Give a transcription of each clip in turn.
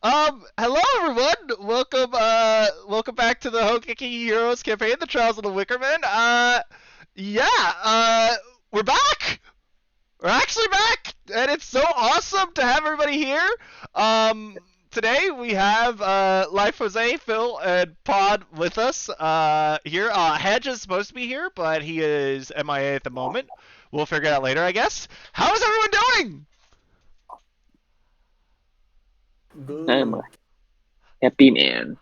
Hello everyone. Welcome back to the Hokeki Heroes campaign, The Trials of the Wickermen. Yeah, we're back. We're actually back, and it's so awesome to have everybody here. Today we have Life Jose, Phil, and Pod with us. Here, Hedge is supposed to be here, but he is MIA at the moment. We'll figure it out later, I guess. How is everyone doing? I'm a Good. happy man.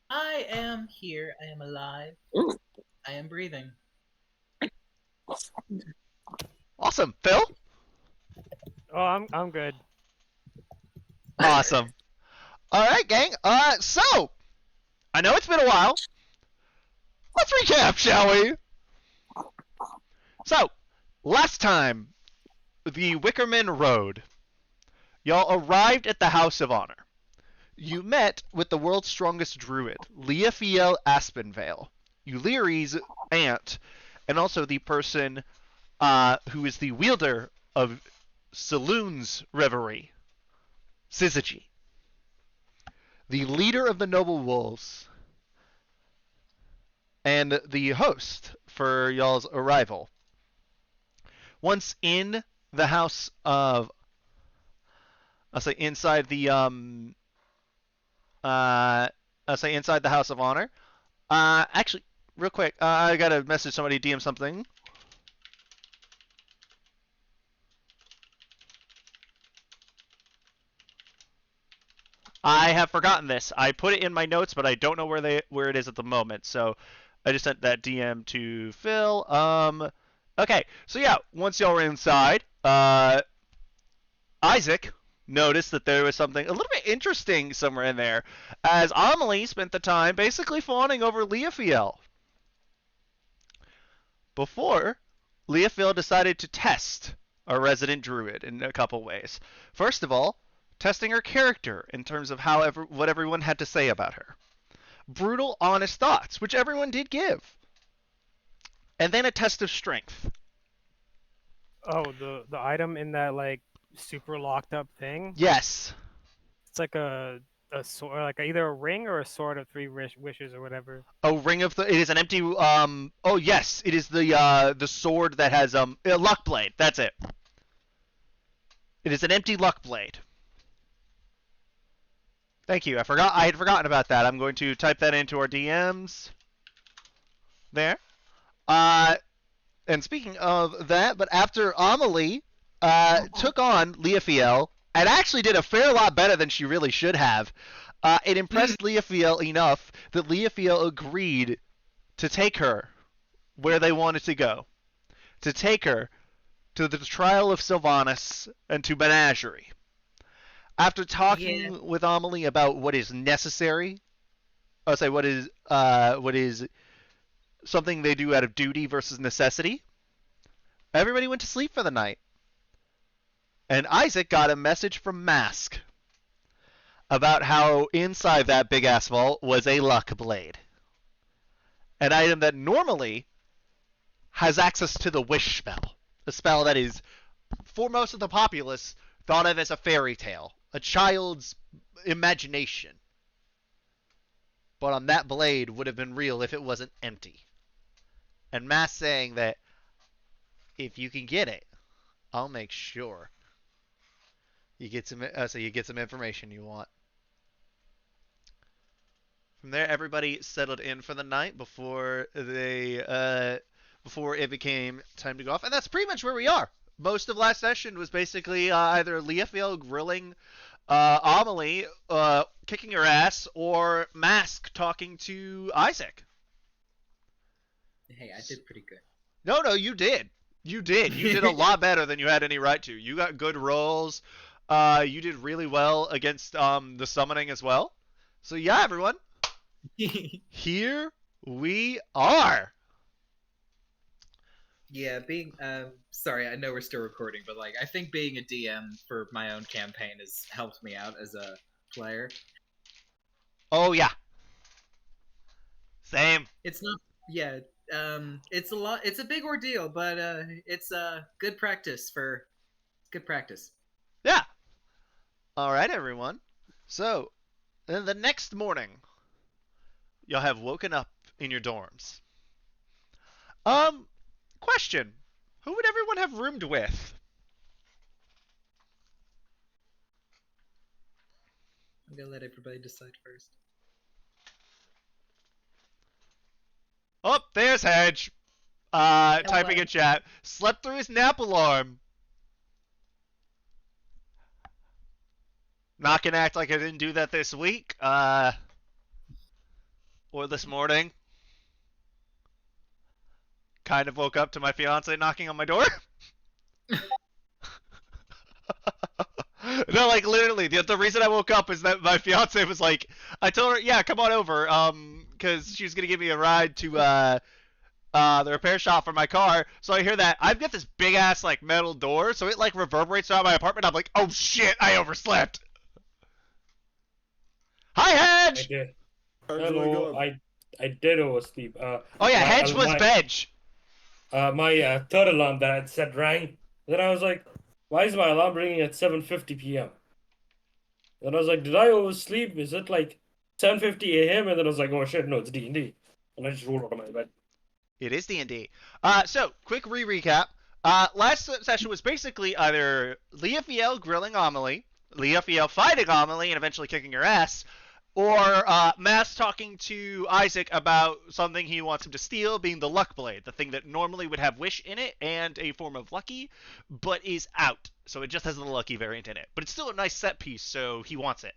I am here. I am alive. Ooh. I am breathing. Awesome, Phil. Oh, I'm good. Awesome. All right, gang. So I know it's been a while. Let's recap, shall we? So, last time, the Wickerman Road. Y'all arrived at the House of Honor. You met with the world's strongest druid, Leafiel Aspenvale, Uliri's aunt, and also the person who is the wielder of Saloon's Reverie, Syzygy. The leader of the Noble Wolves, and the host for y'all's arrival. Once in the house of, I'll say inside the I'll say inside the House of Honor. Actually, real quick, I gotta message somebody, DM something. I have forgotten this. I put it in my notes, but I don't know where it is at the moment. So I just sent that DM to Phil. Okay. So yeah, once y'all were inside, Isaac noticed that there was something a little bit interesting somewhere in there, as Amelie spent the time basically fawning over Leafiel. Before, Leafiel decided to test our resident druid in a couple ways. First of all, testing her character in terms of what everyone had to say about her. Brutal, honest thoughts, which everyone did give. And then a test of strength. Oh, the item in that like super locked up thing. Yes. It's like a sword, like either a ring or a sword of three wishes or whatever. A ring of the. It is an empty. Oh yes, it is the sword that has a luck blade. That's it. It is an empty luck blade. Thank you. I had forgotten about that. I'm going to type that into our DMs. There. Uh, and speaking of that, but after Amelie took on Leafiel and actually did a fair lot better than she really should have, it impressed Leafiel enough that Leafiel agreed to take her where they wanted to go, to take her to the trial of Sylvanas and to Menagerie. After Yeah. talking with Amelie about what is necessary, I'll say what is something they do out of duty versus necessity, everybody went to sleep for the night. And Isaac got a message from Mask about how inside that big ass vault was a luck blade. An item that normally has access to the wish spell. A spell that is, for most of the populace, thought of as a fairy tale, a child's imagination. But on that blade would have been real if it wasn't empty. And Mass saying that if you can get it, I'll make sure you get some information you want. From there, everybody settled in for the night before it became time to go off, and that's pretty much where we are. Most of last session was basically either Leafiel grilling Amelie, kicking her ass, or Mask talking to Isaac. Hey, I did pretty good. No, you did. You did. You did a lot better than you had any right to. You got good rolls. You did really well against the summoning as well. So yeah, everyone, here we are. Yeah, being sorry, I know we're still recording, but like I think being a DM for my own campaign has helped me out as a player. Oh yeah, same. It's not yeah, it's a lot it's a big ordeal, but it's good practice. All right, everyone. So, then the next morning, you'll have woken up in your dorms. Um, question: who would everyone have roomed with? I'm gonna let everybody decide first. Oh, there's Hedge. Typing in chat. Slept through his nap alarm. Not gonna act like I didn't do that this week. Or this morning. Kind of woke up to my fiance knocking on my door. No, like literally, the reason I woke up is that my fiance was like, I told her, yeah, come on over, because she was gonna give me a ride to the repair shop for my car. So I hear that I've got this big ass like metal door, so it like reverberates throughout my apartment. I'm like, oh shit, I overslept. Hi, I Hedge. did. How'd you Hello, wake up? I did oversleep. Oh yeah, my Hedge was my veg. my third alarm that I had set rang. Then I was like, why is my alarm ringing at 7:50 p.m.? Then I was like, did I oversleep? Is it like 7:50 a.m.? And then I was like, oh shit, no, it's D&D. And I just rolled out of my bed. It is D&D. So quick recap. Last session was basically either Leah Fiel grilling Amelie, Leah Fiel fighting Amelie and eventually kicking her ass, or Mass talking to Isaac about something he wants him to steal, being the Luck Blade, the thing that normally would have Wish in it and a form of Lucky, but is out. So it just has the Lucky variant in it. But it's still a nice set piece, so he wants it.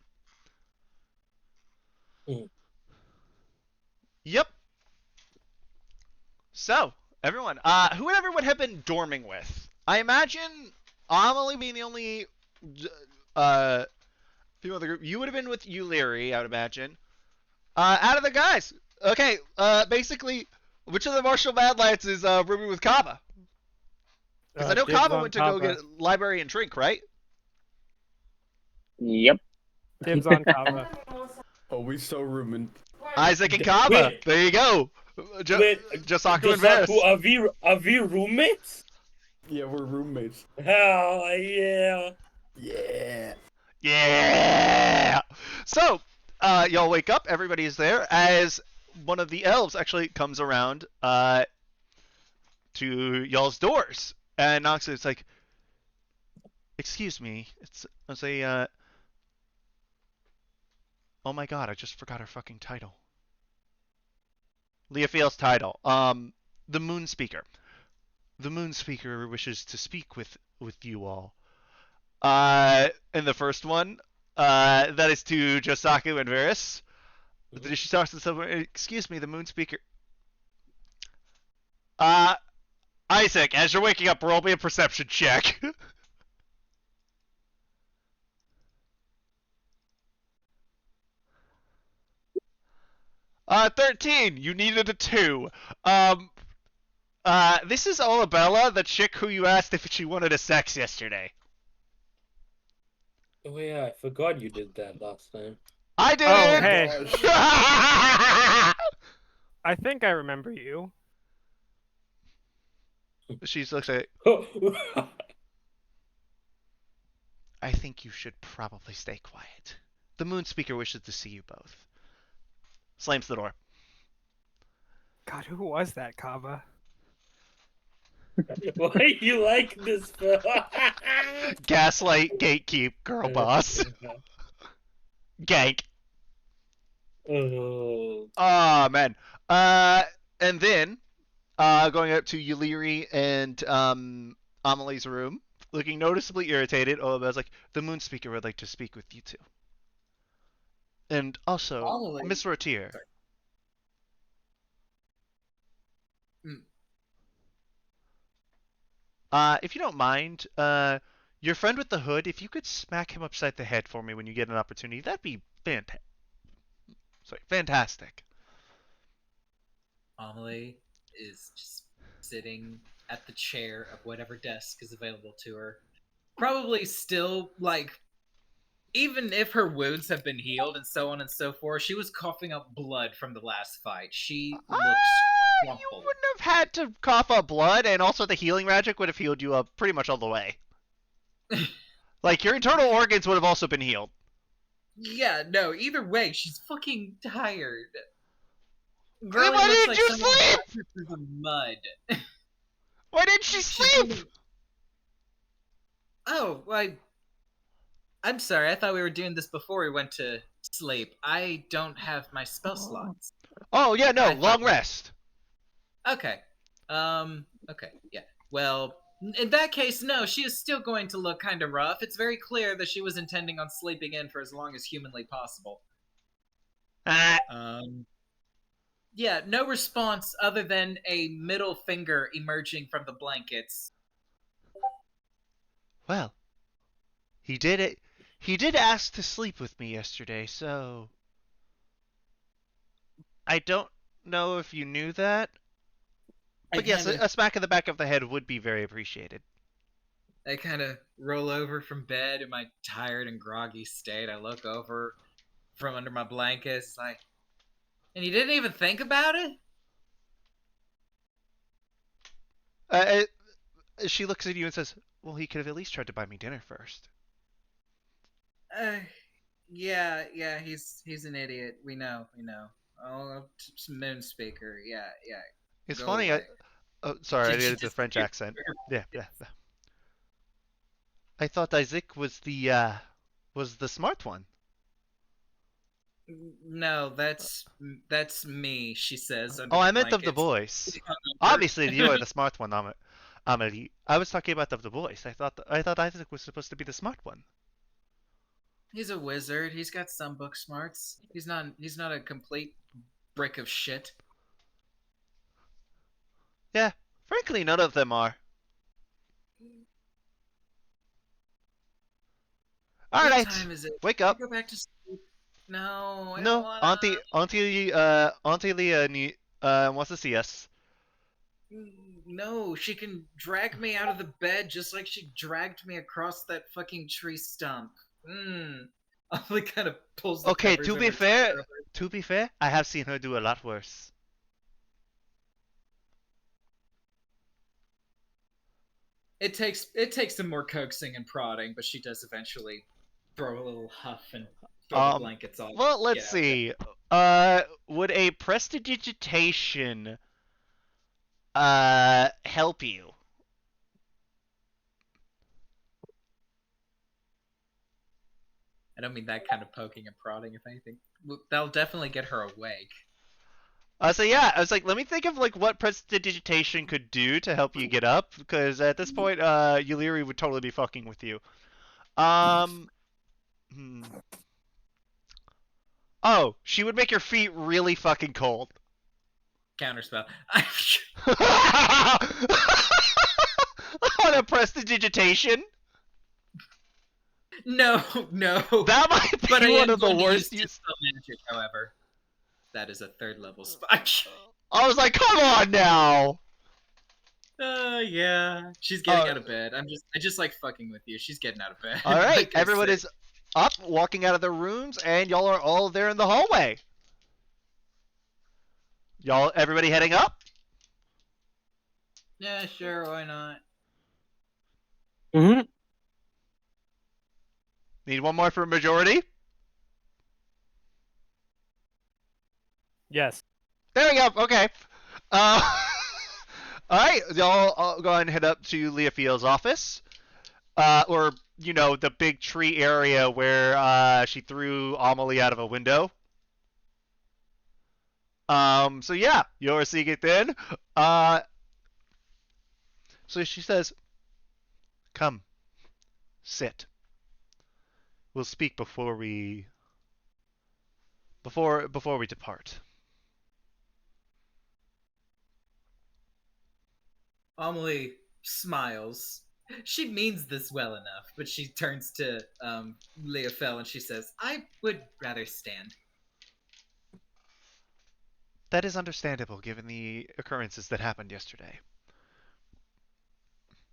Mm. Yep. So, everyone, who would everyone have been dorming with? I imagine Amelie being the only female of the group. You would have been with Uliri, I would imagine. Out of the guys, okay. Basically, which of the Martial Madlights is rooming with Kava? Because I know Dibs Kava on went to go Kava. get library and drink, right? Yep. Dibs on Kava. Oh, we so rooming. Isaac and Kava. Wait. There you go. Wait, Jasaku and Varys. Josaku, are we roommates? Yeah, we're roommates. Hell yeah. Yeah. Yeah. So, y'all wake up. Everybody is there as one of the elves actually comes around to y'all's doors and knocks. It's like, excuse me. It's a. Oh my god! I just forgot her fucking title. Leah Fiel's title. The Moon Speaker. The Moon Speaker wishes to speak with you all. In the first one, that is to Josaku and Varys. She talks to someone. Excuse me, the Moon Speaker. Isaac, as you're waking up, roll me a perception check. 13. You needed a 2. This is Olabella, the chick who you asked if she wanted a sex yesterday. Oh yeah, I forgot you did that last time. I did Oh, it! hey. Gosh. I think I remember you. She looks at it. I think you should probably stay quiet. The Moon Speaker wishes to see you both. Slams the door. God, who was that, Kava? Why you like this film? Gaslight, gatekeep, girl boss. Gank. Oh. Oh, man. And then, going up to Uliri and Amelie's room, looking noticeably irritated, Olabella's like, the Moon Speaker would like to speak with you two. And also, Amelie. Miss Rotier. Sorry. If you don't mind, your friend with the hood, if you could smack him upside the head for me when you get an opportunity, that'd be fantastic. Amelie is just sitting at the chair of whatever desk is available to her. Probably still, like, even if her wounds have been healed and so on and so forth, she was coughing up blood from the last fight. She looks You crumpled. wouldn't have had to cough up blood, and also the healing magic would have healed you up pretty much all the way. Like, your internal organs would have also been healed. Yeah, no, either way, she's fucking tired. Then Girlie why looks didn't like you someone sleep? dragged her through the mud. Why didn't she She's sleep? doing- Oh, I'm sorry. I thought we were doing this before we went to sleep. I don't have my spell slots. Oh, yeah, no, I thought- long rest. Okay. Okay. Yeah. Well, in that case, no. She is still going to look kind of rough. It's very clear that she was intending on sleeping in for as long as humanly possible. Ah, Yeah. No response other than a middle finger emerging from the blankets. well, he did it. He did ask to sleep with me yesterday, so I don't know if you knew that. But yes, a smack in the back of the head would be very appreciated. I kind of roll over from bed in my tired and groggy state. I look over from under my blankets, like, and you didn't even think about it? Uh, she looks at you and says, "Well, he could have at least tried to buy me dinner first." Yeah, he's an idiot. We know. Oh, moon speaker. Yeah. It's Go funny. away. Oh, sorry, I She did the just- French accent. Yeah. I thought Isaac was the smart one. No, that's me. She says. Under Oh, the I meant of the blankets. boys. Obviously, you are the smart one, Amelie. I was talking about of the boys. I thought Isaac was supposed to be the smart one. He's a wizard. He's got some book smarts. He's not a complete brick of shit. Yeah, frankly, none of them are. All What right, time is it? wake Can I up. go back to sleep? No, I don't No, wanna. Auntie Leah wants to see us. No, she can drag me out of the bed just like she dragged me across that fucking tree stump. Ollie kind of pulls the Okay, covers to be over fair, her. I have seen her do a lot worse. It takes some more coaxing and prodding, but she does eventually throw a little huff and throw the blankets off. Well, let's Get out see. Would a prestidigitation help you? I don't mean that kind of poking and prodding. If anything, that'll definitely get her awake. So yeah, I was like, let me think of like what prestidigitation could do to help you get up, because at this point, Yuliri would totally be fucking with you. Oh, she would make your feet really fucking cold. Counterspell. On a prestidigitation? No. That might be But I one am of the going to worst use use. Dispel Magic, however. That is a 3rd level spike. I was like, come on now! Yeah. She's getting out of bed. I just like fucking with you. She's getting out of bed. Alright, Like I everyone said. is up, walking out of their rooms, and y'all are all there in the hallway. Everybody heading up? Yeah, sure, why not? Mm-hmm. Need one more for a majority? Yes. There we go, okay. Alright, y'all go ahead and head up to Leah Field's office. Or, you know, the big tree area where she threw Amelie out of a window. So yeah, you're seeing it then. So she says, "Come, sit. We'll speak before we depart." Amelie smiles. She means this well enough, but she turns to Leofel and she says, I would rather stand. That is understandable given the occurrences that happened yesterday.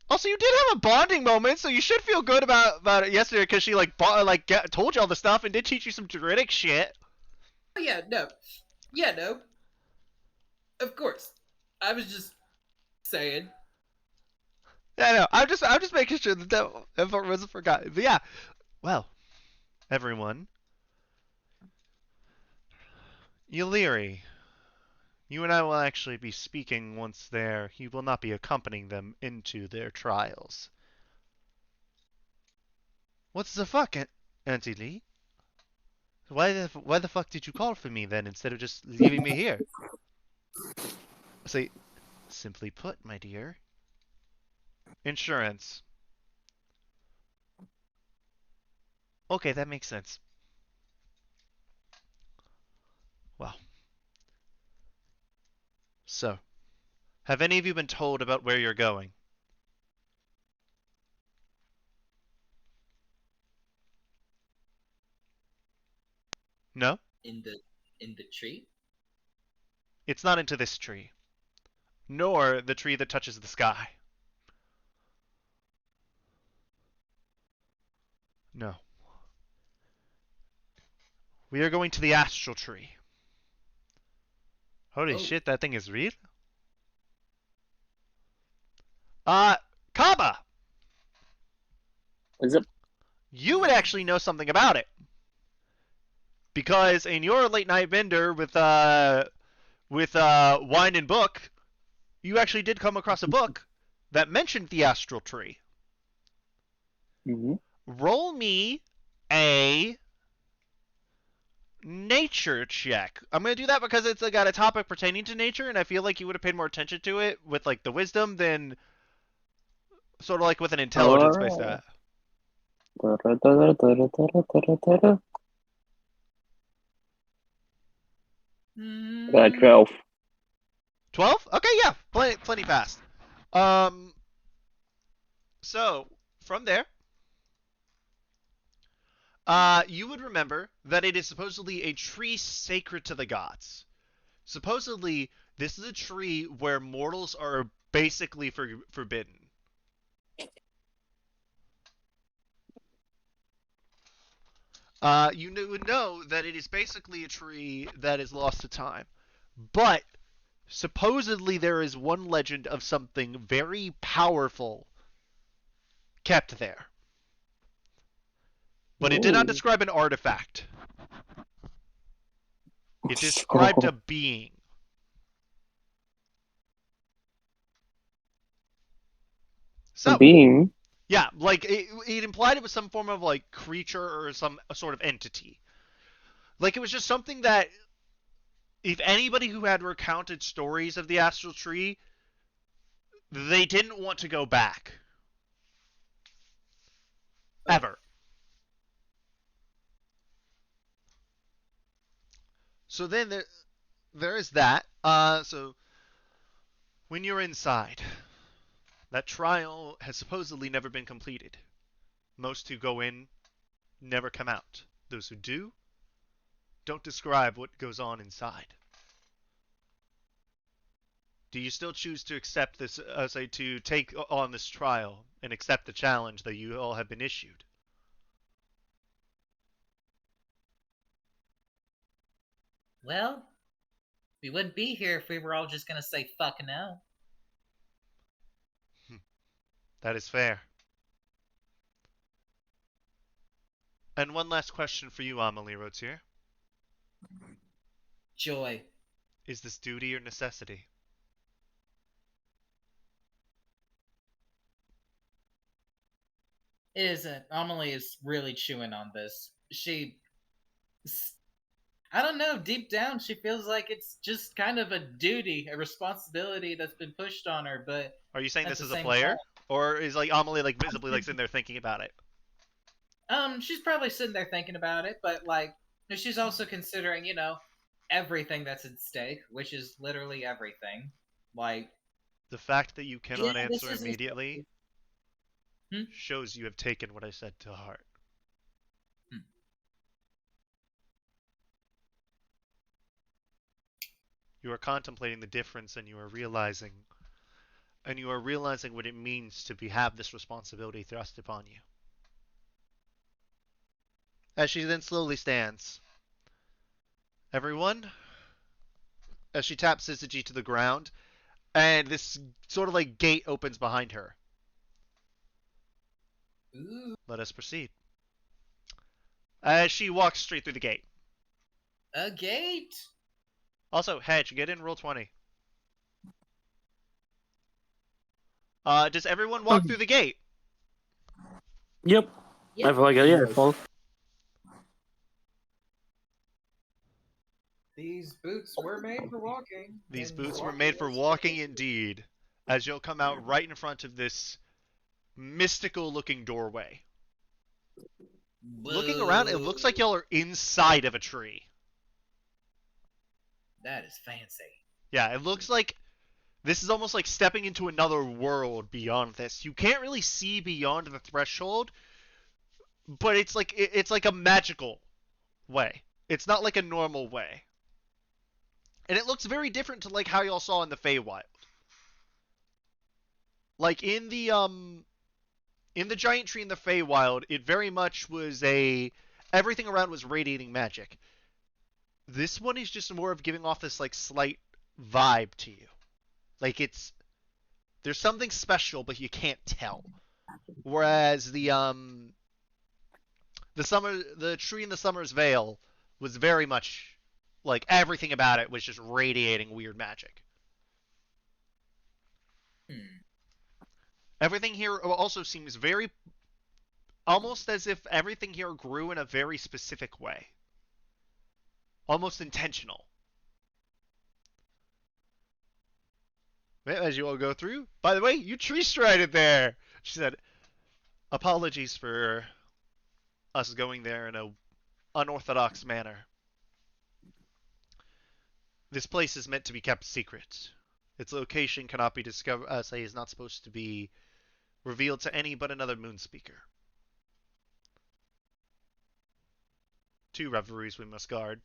Also, you did have a bonding moment, so you should feel good about it yesterday because she told you all the stuff and did teach you some Druidic shit. Oh, yeah, no. Of course. I was just saying. Yeah, no, I'm just making sure that it wasn't forgotten. But yeah, well, everyone, Yuliri, you and I will actually be speaking once there. He will not be accompanying them into their trials. What's the fuck, Auntie Lee? Why the fuck did you call for me then instead of just leaving me here? Say, simply put, my dear. Insurance. Okay, that makes sense. Well, so, have any of you been told about where you're going? No? In the tree. It's not into this tree, nor the tree that touches the sky. No. We are going to the astral tree. Holy Oh. shit, that thing is real? Uh, Kaba! Is it? You would actually know something about it. Because in your late night vendor with wine and book, you actually did come across a book that mentioned the astral tree. Mm-hmm. Roll me a nature check. I'm gonna do that because it's got a topic pertaining to nature, and I feel like you would have paid more attention to it with like the wisdom than sort of like with an intelligence based Alright. stat. Mm, 12. 12? Okay, yeah, plenty fast. So from there, you would remember that it is supposedly a tree sacred to the gods. Supposedly, this is a tree where mortals are basically forbidden. You would know that it is basically a tree that is lost to time. But supposedly there is one legend of something very powerful kept there. But it did not Ooh. describe an artifact. It described a being. So, Being. yeah, like it implied it was some form of like creature or some sort of entity. Like it was just something that if anybody who had recounted stories of the astral tree, they didn't want to go back. Ever. So then there is that. So when you're inside, that trial has supposedly never been completed. Most who go in never come out. Those who do don't describe what goes on inside. Do you still choose to accept this, say, to take on this trial and accept the challenge that you all have been issued? well, we wouldn't be here if we were all just gonna say fuck no. That is fair. And one last question for you, Amelie Rotier. Joy. Is this duty or necessity? It isn't. Amelie is really chewing on this. I don't know, deep down she feels like it's just kind of a duty, a responsibility that's been pushed on her, but Are you saying at this the as a same player? time, Or is like Amelie like visibly like sitting there thinking about it? she's probably sitting there thinking about it, but like she's also considering, everything that's at stake, which is literally everything. Like, The fact that you cannot yeah, this answer is immediately Hmm? shows you have taken what I said to heart. Hmm. You are contemplating the difference and you are realizing what it means to have this responsibility thrust upon you. As she then slowly stands. Everyone, as she taps Syzygy to the ground, and this sort of like gate opens behind her. Ooh, Let us proceed. As she walks straight through the gate. a gate. Also, Hedge, get in roll 20. Does everyone walk through the gate? Yep. Yep. I feel like, yeah, Yes. well, These boots were made for walking. These and boots were walking made for is walking dangerous. indeed, as you'll come out right in front of this mystical looking doorway. Looking around, it looks like Whoa. y'all are inside of a tree. That is fancy. Yeah, it looks like this is almost like stepping into another world beyond this. You can't really see beyond the threshold, but it's like a magical way. It's not like a normal way. And it looks very different to like how y'all saw in the Feywild. Like in the giant tree in the Feywild, it very much was everything around was radiating magic. This one is just more of giving off this like slight vibe to you. Like there's something special, but you can't tell. Whereas the tree in the Summer's Veil was very much like everything about it was just radiating weird magic. Hmm. Everything here also seems very almost as if everything here grew in a very specific way. Almost intentional. As you all go through, by the way, you tree strided there. She said, apologies for us going there in a unorthodox manner. This place is meant to be kept secret. Its location cannot be discovered. Say is not supposed to be revealed to any but another moon speaker. 2 reveries we must guard.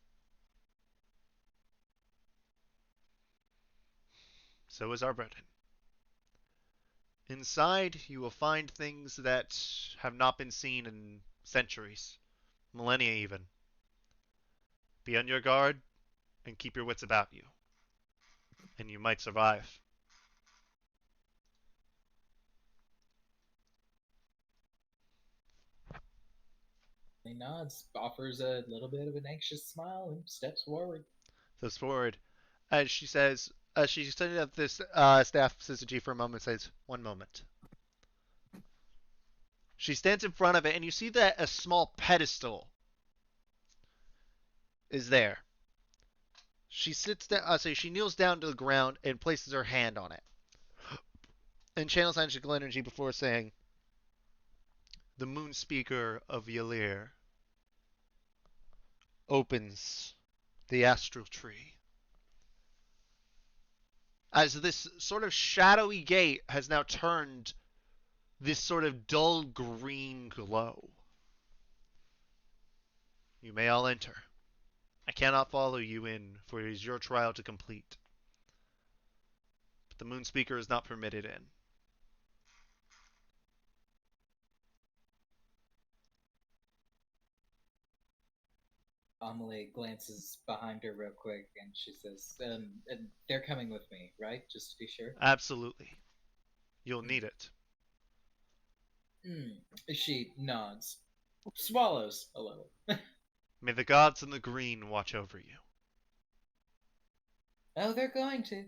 So is our burden. Inside, you will find things that have not been seen in centuries, millennia even. Be on your guard and keep your wits about you, and you might survive. He nods, offers a little bit of an anxious smile, and steps forward. Steps forward. As she says, she's standing at this staff syzygy for a moment, says, "One moment." She stands in front of it, and you see that a small pedestal is there. She sits down, she kneels down to the ground and places her hand on it, and channels magical energy before saying, "The moon speaker of Yalir opens the astral tree." As this sort of shadowy gate has now turned this sort of dull green glow. You may all enter. I cannot follow you in, for it is your trial to complete. But the moon speaker is not permitted in. Amelie glances behind her real quick, and she says, and they're coming with me, right? Just to be sure. Absolutely. You'll need it. She nods, swallows a little. May the gods in the green watch over you. Oh, they're going to.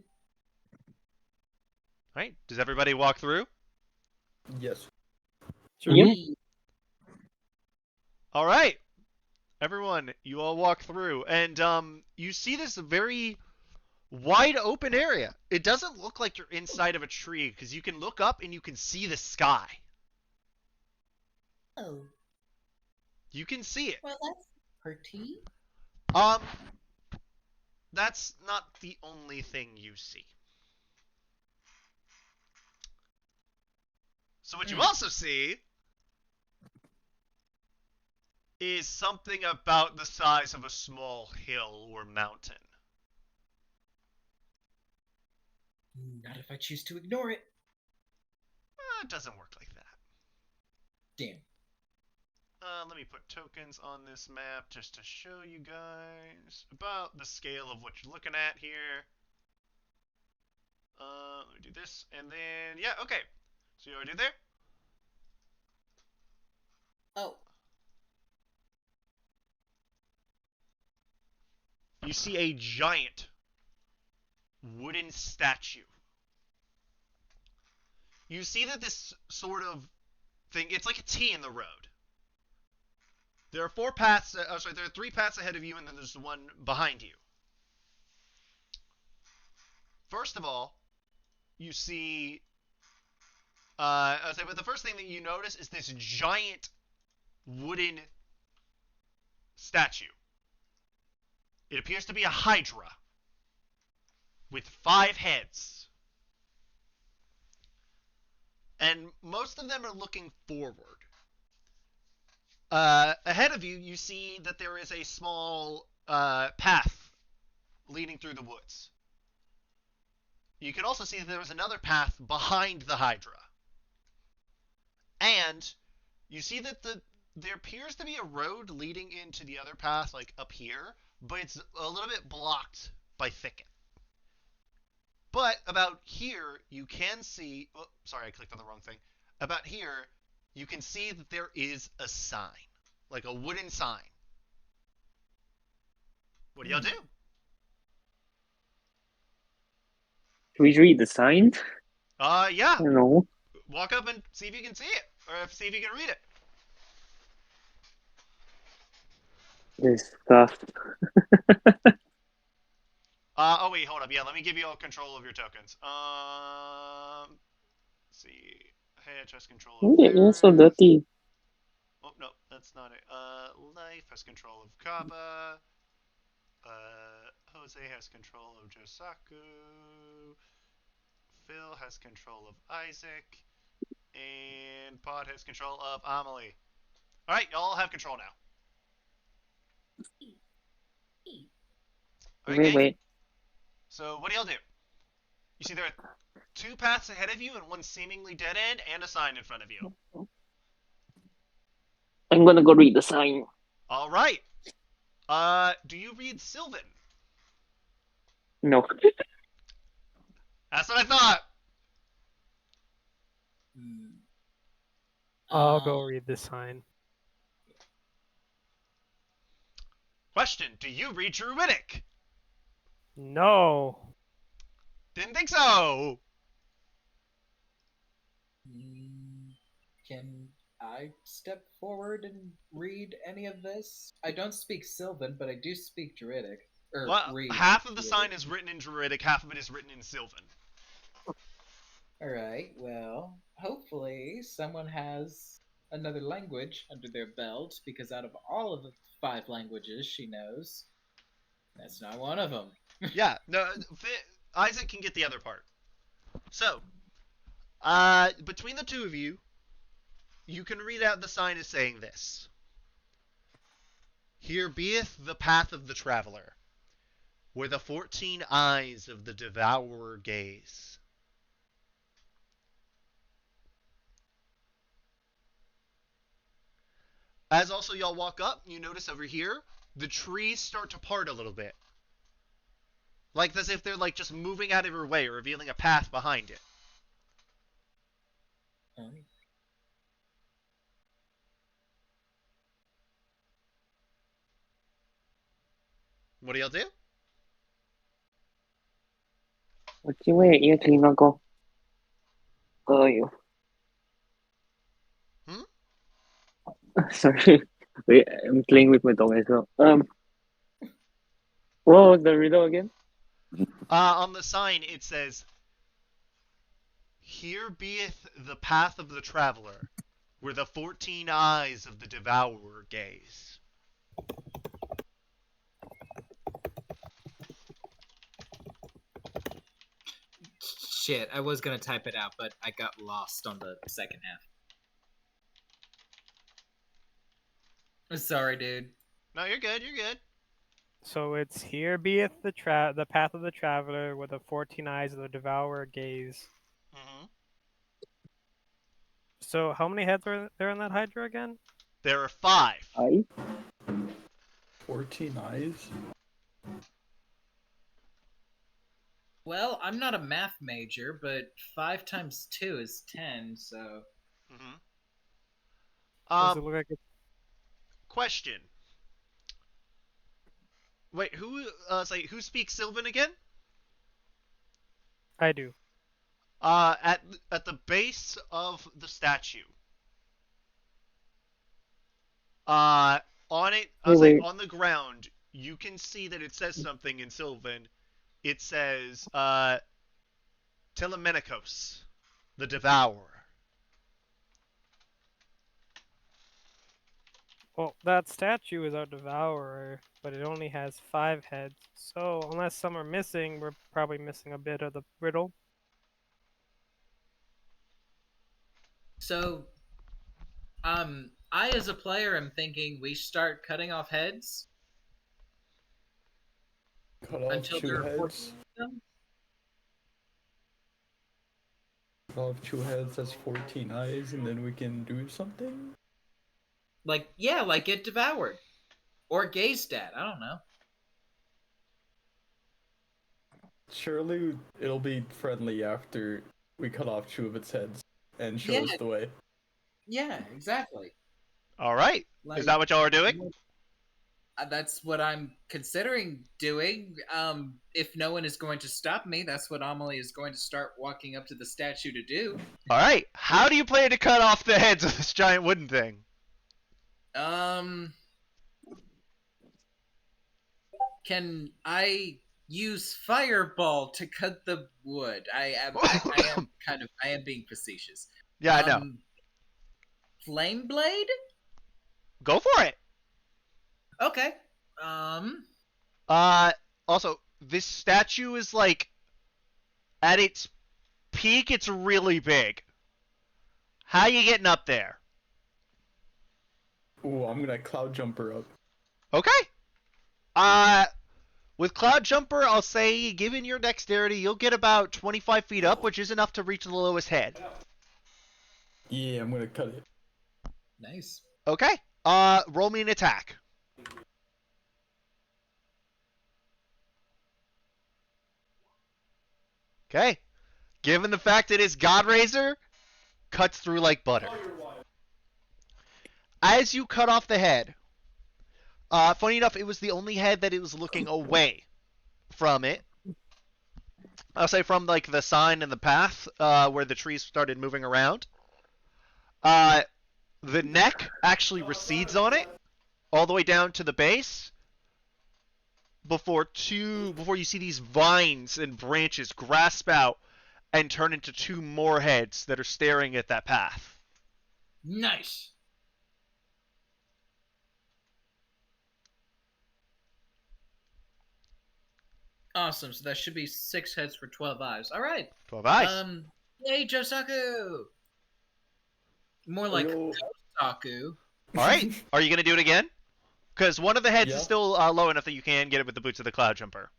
Alright, does everybody walk through? Yes. Yep. Alright. Everyone, you all walk through, and you see this very wide open area. It doesn't look like you're inside of a tree, because you can look up and you can see the sky. Oh, You can see it. well, that's pretty. Um, that's not the only thing you see. So what you also see is something about the size of a small hill or mountain. Not if I choose to ignore it. It doesn't work like that. Damn. Let me put tokens on this map just to show you guys about the scale of what you're looking at here. Let me do this, and then, yeah, okay. So you already there? Oh. You see a giant wooden statue. You see that this sort of thing, it's like a T in the road. There are there are 3 paths ahead of you, and then there's one behind you. First of all, you see, but the first thing that you notice is this giant wooden statue. It appears to be a hydra with 5 heads. And most of them are looking forward. Ahead of you, you see that there is a small path leading through the woods. You can also see that there is another path behind the hydra. And you see that there appears to be a road leading into the other path, like up here, but it's a little bit blocked by thicket. But about here, you can see... Oh, sorry, I clicked on the wrong thing. About here, you can see that there is a sign. Like a wooden sign. What do y'all do? Can we read the sign? Yeah. I don't know. Walk up and see if you can see it. Or see if you can read it. This stuff. Oh, wait, hold up. Yeah, let me give you all control of your tokens. Let's see. Hey, I trust control of You're so Varus. dirty. Oh, no, that's not it. Life has control of Kappa. Jose has control of Josaku. Phil has control of Isaac. And Pod has control of Amelie. Alright, y'all have control now. Alright, Wait. So, what do y'all do? You see there are 2 paths ahead of you and one seemingly dead end and a sign in front of you. I'm gonna go read the sign. Alright. Do you read Sylvan? No. That's what I thought. I'll go read the sign. Question, do you read Druidic? No. Didn't think so. Can I step forward and read any of this? I don't speak Sylvan, but I do speak Druidic. Well, Read half of the Druidic. sign is written in Druidic, half of it is written in Sylvan. Alright, well, hopefully someone has another language under their belt, because out of all of the 5 languages she knows, that's not one of them. Yeah, no, Isaac can get the other part. So, between the 2 of you, you can read out the sign as saying this. Here beeth the path of the traveler, where the 14 eyes of the devourer gaze. As also y'all walk up, you notice over here, the trees start to part a little bit. Like as if they're like just moving out of your way, revealing a path behind it. What do y'all do? What's your way? You're clean, Uncle. Oh, you. Sorry. Wait, I'm playing with my dog as well. What was the riddle again? On the sign it says, here beeth the path of the traveler, where the 14 eyes of the devourer gaze. Shit, I was gonna type it out, but I got lost on the second half. Sorry, dude. No, you're good, you're good. So it's here beeth the path of the traveler, where the 14 eyes of the devourer gaze. Mm-hmm. So how many heads are there in that hydra again? There are 5. 14 eyes? Well, I'm not a math major, but 5 times 2 is 10, so... Mm-hmm. Does it look like question. Wait, who speaks Sylvan again? I do. At the base of the statue. On it, Wait, wait. on the ground, you can see that it says something in Sylvan. It says, Telemenikos, the Devourer. Well, that statue is our devourer, but it only has 5 heads. So unless some are missing, we're probably missing a bit of the riddle. So, I as a player am thinking we start cutting off heads Cut off until 2 there are 14 heads. of them. Cut off 2 heads, that's 14 eyes, and then we can do something? Like, yeah, like get devoured. Or gazed at, I don't know. Surely it'll be friendly after we cut off 2 of its heads and show us Yeah. the way. Yeah, exactly. All right. Like, Is that what y'all are doing? that's what I'm considering doing. If no one is going to stop me, that's what Amelie is going to start walking up to the statue to do. All right. How do you plan to cut off the heads of this giant wooden thing? Can I use fireball to cut the wood? I am being facetious. Yeah, I know. Flame blade? Go for it. Okay. Also, this statue is like, at its peak, it's really big. How you getting up there? Ooh, I'm gonna cloud jumper up. Okay. With Cloud Jumper, I'll say, given your dexterity, you'll get about 25 feet up, which is enough to reach the lowest head. Yeah, I'm gonna cut it. Nice. Okay. Roll me an attack. Okay. Given the fact it is Godrazor, cuts through like butter. As you cut off the head, funny enough, it was the only head that it was looking away from it. I'll say from like the sign and the path where the trees started moving around. The neck actually recedes on it all the way down to the base before you see these vines and branches grasp out and turn into 2 more heads that are staring at that path. Nice. Awesome. So that should be 6 heads for 12 eyes. All right. 12 eyes. Yay, Josaku. More like Yo. Josaku. All right. Are you gonna do it again? Because one of the heads Yeah. is still low enough that you can get it with the boots of the Cloud Jumper.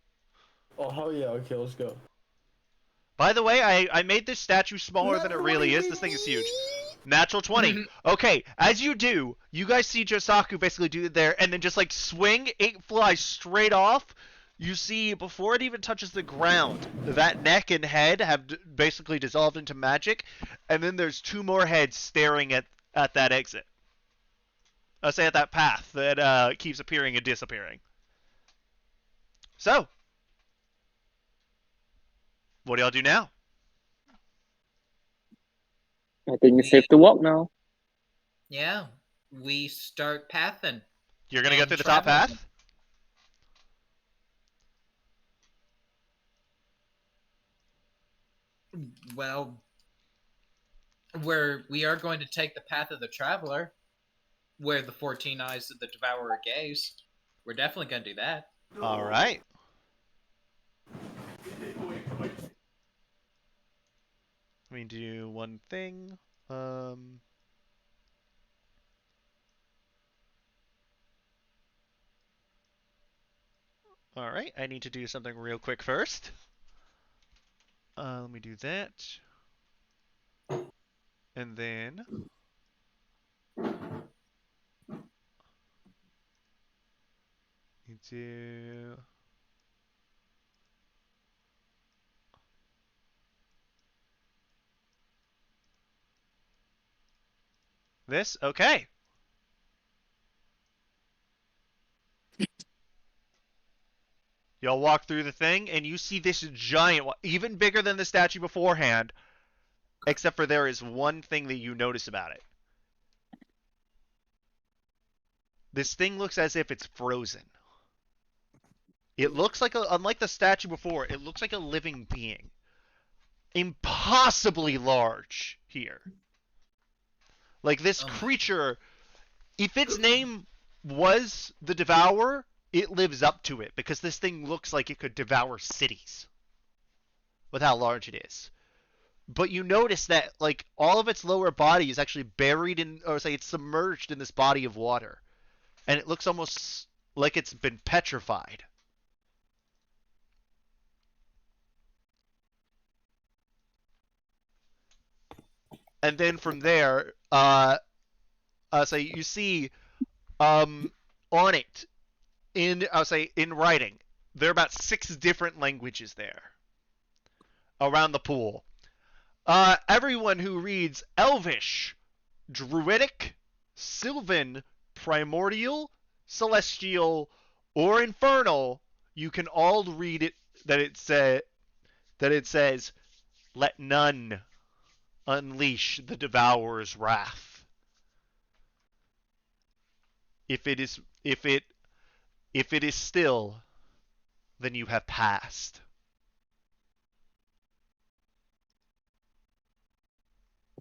Oh, hell yeah, okay, let's go. By the way, I made this statue smaller than it really is. This thing is huge. Natural 20. Okay, as you do, you guys see Josaku basically do it there, and then just like swing, it flies straight off. You see, before it even touches the ground, that neck and head have basically dissolved into magic, and then there's 2 more heads staring at that exit. I'll say at that path that keeps appearing and disappearing. So, what do y'all do now? I think it's safe to walk now. Yeah. We start pathing. You're gonna go And through the top traveling. path? Well, we are going to take the path of the traveler, where the 14 eyes of the devourer gaze. We're definitely going to do that. All right. Let me do one thing. All right, I need to do something real quick first. Let me do that. And then you do this. Okay. Y'all walk through the thing, and you see this giant, even bigger than the statue beforehand, except for there is one thing that you notice about it. This thing looks as if it's frozen. It looks like, unlike the statue before, it looks like a living being. Impossibly large here. Like this creature, if its name was the Devourer, it lives up to it because this thing looks like it could devour cities with how large it is. But you notice that like all of its lower body is actually buried in, or say it's submerged in this body of water. And it looks almost like it's been petrified. And then from there, say you see on it in in writing, there are about 6 different languages there around the pool. Everyone who reads Elvish, Druidic, Sylvan, Primordial, Celestial, or Infernal, you can all read it that it says, "Let none unleash the Devourer's wrath. If it is still, then you have passed."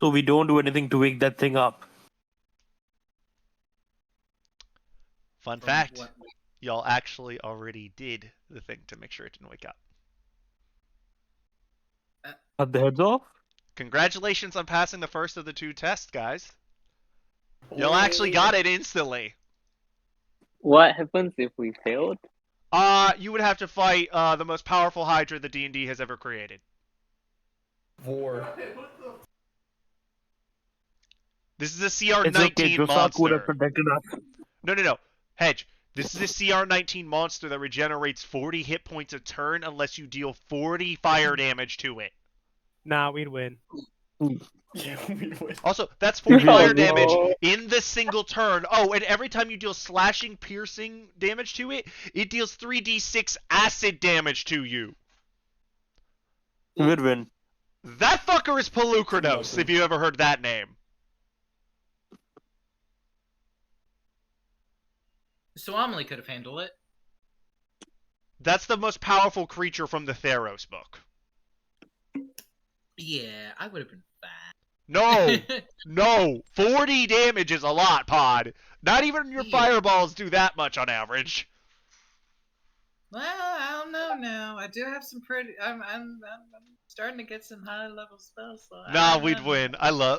So we don't do anything to wake that thing up. Fun fact, y'all actually already did the thing to make sure it didn't wake up. Cut the heads off? Congratulations on passing the first of the 2 tests, guys. Y'all actually got it instantly. What happens if we failed? You would have to fight the most powerful Hydra that D&D has ever created. War. This is a CR19 It's okay, Josaku would have monster. protected us. No. Hedge. This is a CR19 monster that regenerates 40 hit points a turn unless you deal 40 fire damage to it. Nah, we'd win. Yeah, we would. Also, that's 40 No, fire no. damage in the single turn. Oh, and every time you deal slashing, piercing damage to it, it deals 3d6 acid damage to you. We'd win. That fucker is Pelucranos, if you ever heard that name. So Amelie could have handled it. That's the most powerful creature from the Theros book. Yeah, I would have been fine. No, 40 damage is a lot, Pod. Not even your Yeah. fireballs do that much on average. Well, I don't know now. I do have some pretty. I'm starting to get some high level spells. So Nah, I we'd don't know. win.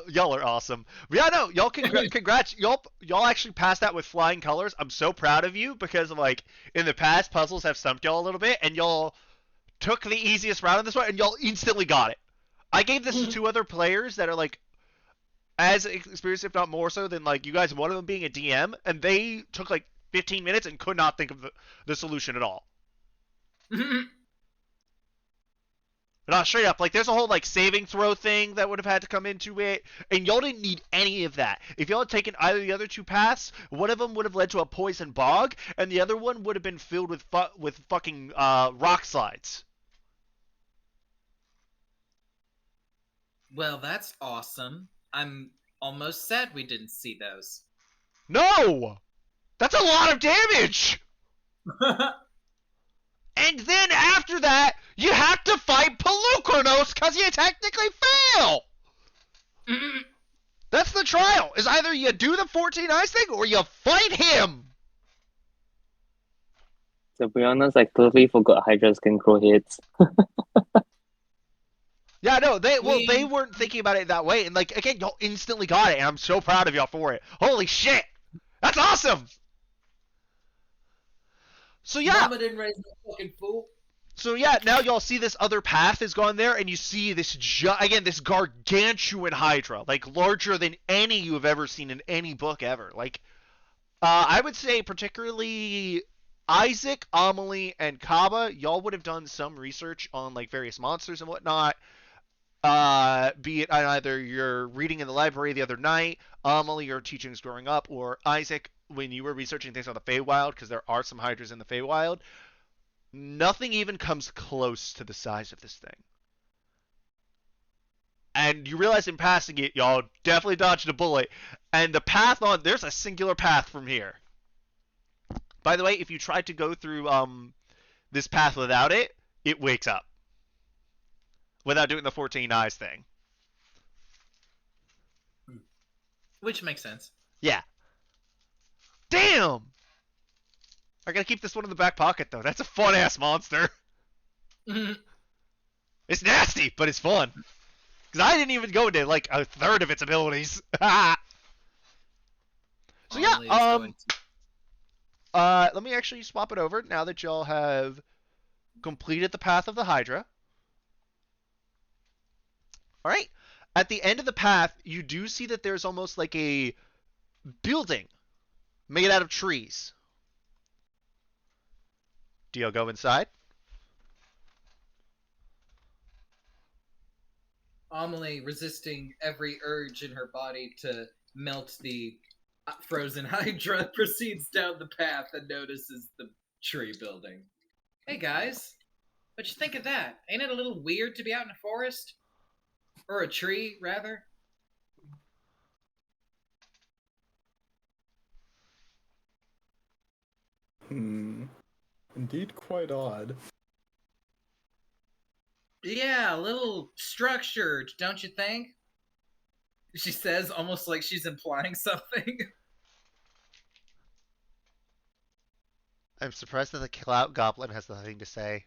Y'all are awesome. But yeah, no, y'all congrats. Y'all actually passed that with flying colors. I'm so proud of you because like in the past puzzles have stumped y'all a little bit and y'all took the easiest route on this one and y'all instantly got it. I gave this to 2 other players that are like as experienced, if not more so, than like you guys, one of them being a DM, and they took like 15 minutes and could not think of the solution at all. Not straight up. Like, there's a whole, like, saving throw thing that would have had to come into it, and y'all didn't need any of that. If y'all had taken either of the other 2 paths, one of them would have led to a poison bog, and the other one would have been filled with fucking rock slides. Well, that's awesome. I'm almost sad we didn't see those. No! That's a lot of damage! And then after that, you have to fight Pelucranos because you technically fail! That's the trial. Is either you do the 14 ice thing or you fight him. To be honest, I totally forgot Hydras can grow heads. Yeah, no, they weren't thinking about it that way, and like again, y'all instantly got it, and I'm so proud of y'all for it. Holy shit, that's awesome. So yeah, Mama didn't raise no fucking fool. So yeah, now y'all see this other path is gone there, and you see this this gargantuan Hydra, like larger than any you have ever seen in any book ever. Like, I would say particularly Isaac, Amelie, and Kaba, y'all would have done some research on like various monsters and whatnot. Be it either you're reading in the library the other night, Amelie, your teachings growing up, or Isaac, when you were researching things on the Feywild, because there are some Hydras in the Feywild. Nothing even comes close to the size of this thing. And you realize in passing it, y'all definitely dodged a bullet. And the path there's a singular path from here. By the way, if you tried to go through this path without it, it wakes up. Without doing the 14 eyes thing. Which makes sense. Yeah. Damn! I gotta keep this one in the back pocket, though. That's a fun-ass monster. It's nasty, but it's fun. Because I didn't even go into, like, a third of its abilities. So, yeah, let me actually swap it over now that y'all have completed the path of the Hydra. Alright. At the end of the path, you do see that there's almost like a building made out of trees. Do y'all go inside? Amelie, resisting every urge in her body to melt the frozen Hydra, proceeds down the path and notices the tree building. Hey guys, what you think of that? Ain't it a little weird to be out in a forest? Or a tree, rather? Indeed quite odd. Yeah, a little structured, don't you think? She says, almost like she's implying something. I'm surprised that the Clout Goblin has nothing to say.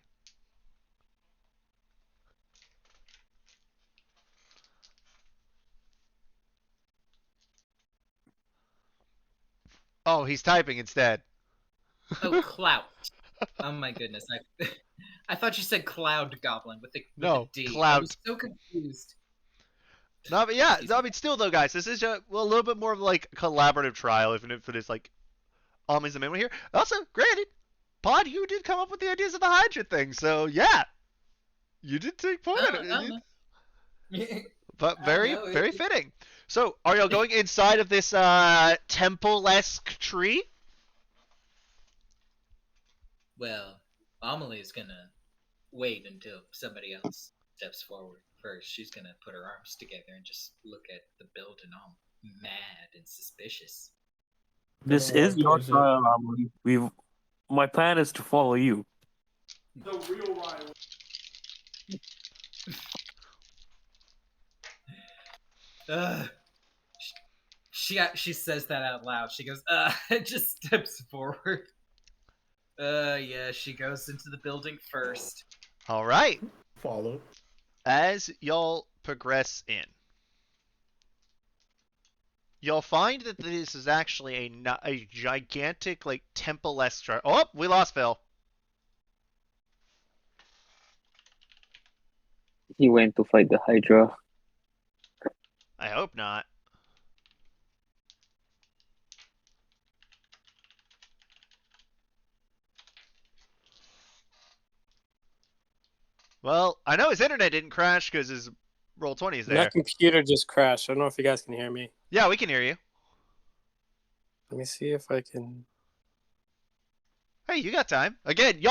Oh, he's typing instead. Oh, clout. Oh my goodness. I thought you said cloud goblin with a D. Clout. I was so confused. No, but yeah, no, I mean, still though, guys, this is a little bit more of like a collaborative trial, even if it is like, is the main one here. Also, granted, Pod, you did come up with the ideas of the Hydra thing, so yeah, you did take part in it. But very fitting. So, are y'all going inside of this temple-esque tree? Well, Amelie is gonna wait until somebody else steps forward first. She's gonna put her arms together and just look at the building all mad and suspicious. This is your trial, Amelie. My plan is to follow you. The real rival. She says that out loud. She goes, just steps forward. Yeah, she goes into the building first. All right. Follow. As y'all progress in, you'll find that this is actually a gigantic, like, temple-esque structure. Oh, we lost Phil. He went to fight the Hydra. I hope not. Well, I know his internet didn't crash because his Roll20 is there. My computer just crashed. I don't know if you guys can hear me. Yeah, we can hear you. Let me see if I can. Hey, you got time. Again,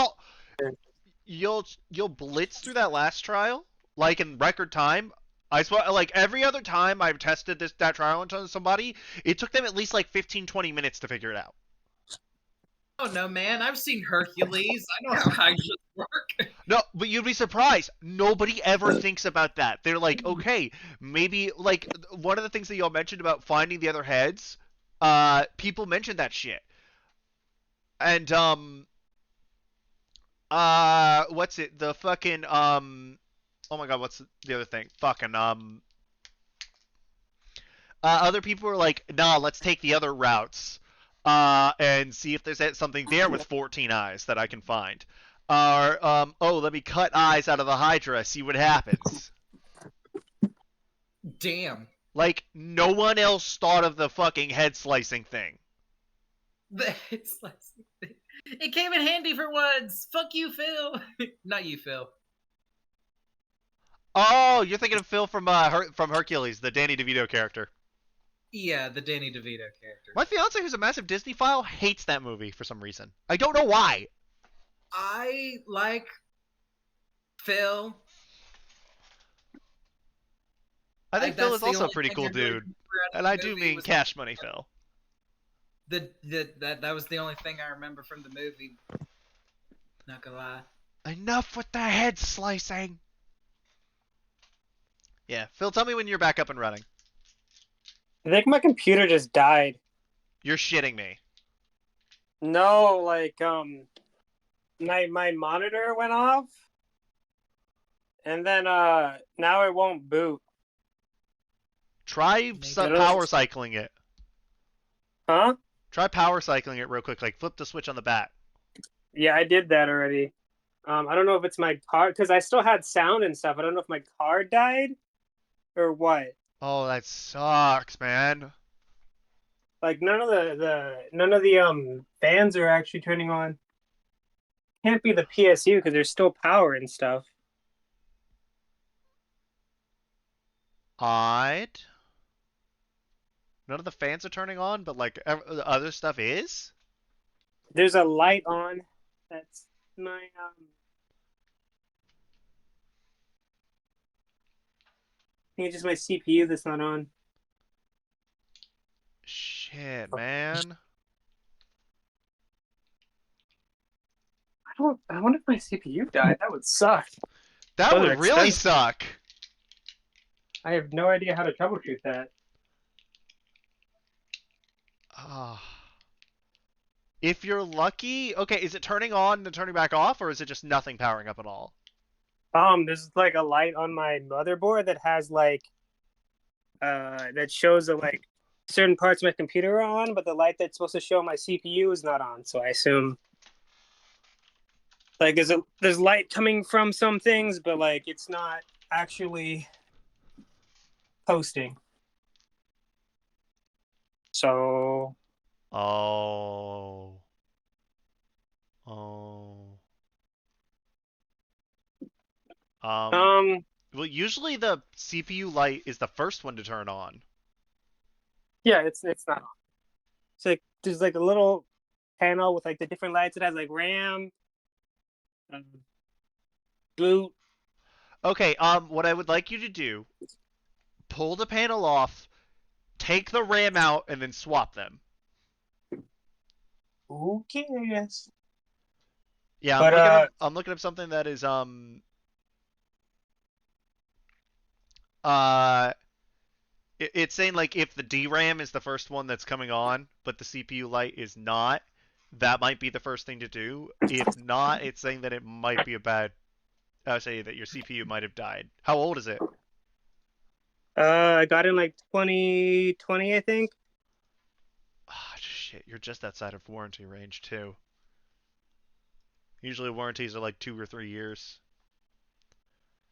you'll blitz through that last trial like in record time. I swear, like every other time I've tested that trial on somebody, it took them at least like 15-20 minutes to figure it out. Oh no, man! I've seen Hercules. I know how Hydras work. No, but you'd be surprised. Nobody ever thinks about that. They're like, okay, maybe like one of the things that y'all mentioned about finding the other heads. People mentioned that shit. And what's it? The fucking oh my god, what's the other thing? Fucking other people were like, nah, let's take the other routes. And see if there's something there with 14 eyes that I can find. Or, oh, let me cut eyes out of the Hydra, see what happens. Damn. Like, no one else thought of the fucking head slicing thing. The head slicing thing. It came in handy for once. Fuck you, Phil. Not you, Phil. Oh, you're thinking of Phil from Hercules, the Danny DeVito character. Yeah, the Danny DeVito character. My fiance, who's a massive Disney file, hates that movie for some reason. I don't know why. I like Phil. I think Phil That's is the also a only pretty thing cool I really dude. remember out of And the I do movie mean was cash money Phil. that was the only thing I remember from the movie. Not gonna lie. Enough with the head slicing! Yeah, Phil, tell me when you're back up and running. I think my computer just died. You're shitting me. No, like my monitor went off, and then now it won't boot. Try power cycling it. Huh? Try power cycling it real quick. Like flip the switch on the back. Yeah, I did that already. I don't know if it's my card because I still had sound and stuff. I don't know if my card died or what. Oh, that sucks, man. Like none of the fans are actually turning on. Can't be the PSU because there's still power and stuff. Odd. None of the fans are turning on, but like other stuff is. There's a light on. That's my I think it's just my CPU that's not on. Shit, man. I wonder if my CPU died. That would suck. That Those are would really expensive. suck. I have no idea how to troubleshoot that. Ah. If you're lucky, okay, is it turning on and turning back off, or is it just nothing powering up at all? There's like a light on my motherboard that has like that shows that like certain parts of my computer are on, but the light that's supposed to show my CPU is not on. So I assume like there's light coming from some things, but like it's not actually posting. So Oh. Oh. Well, usually the CPU light is the first one to turn on. yeah, it's not on. It's like there's like a little panel with like the different lights. It has like RAM, boot. Okay, what I would like you to do, pull the panel off, take the RAM out, and then swap them. Who cares? Yeah, But I'm looking up something that is it's saying like if the DRAM is the first one that's coming on, but the CPU light is not, that might be the first thing to do. If not, it's saying that it might be a bad. I would say that your CPU might have died. How old is it? I got in like 2020, I think. Ah, shit, you're just outside of warranty range too. Usually warranties are like 2 or 3 years.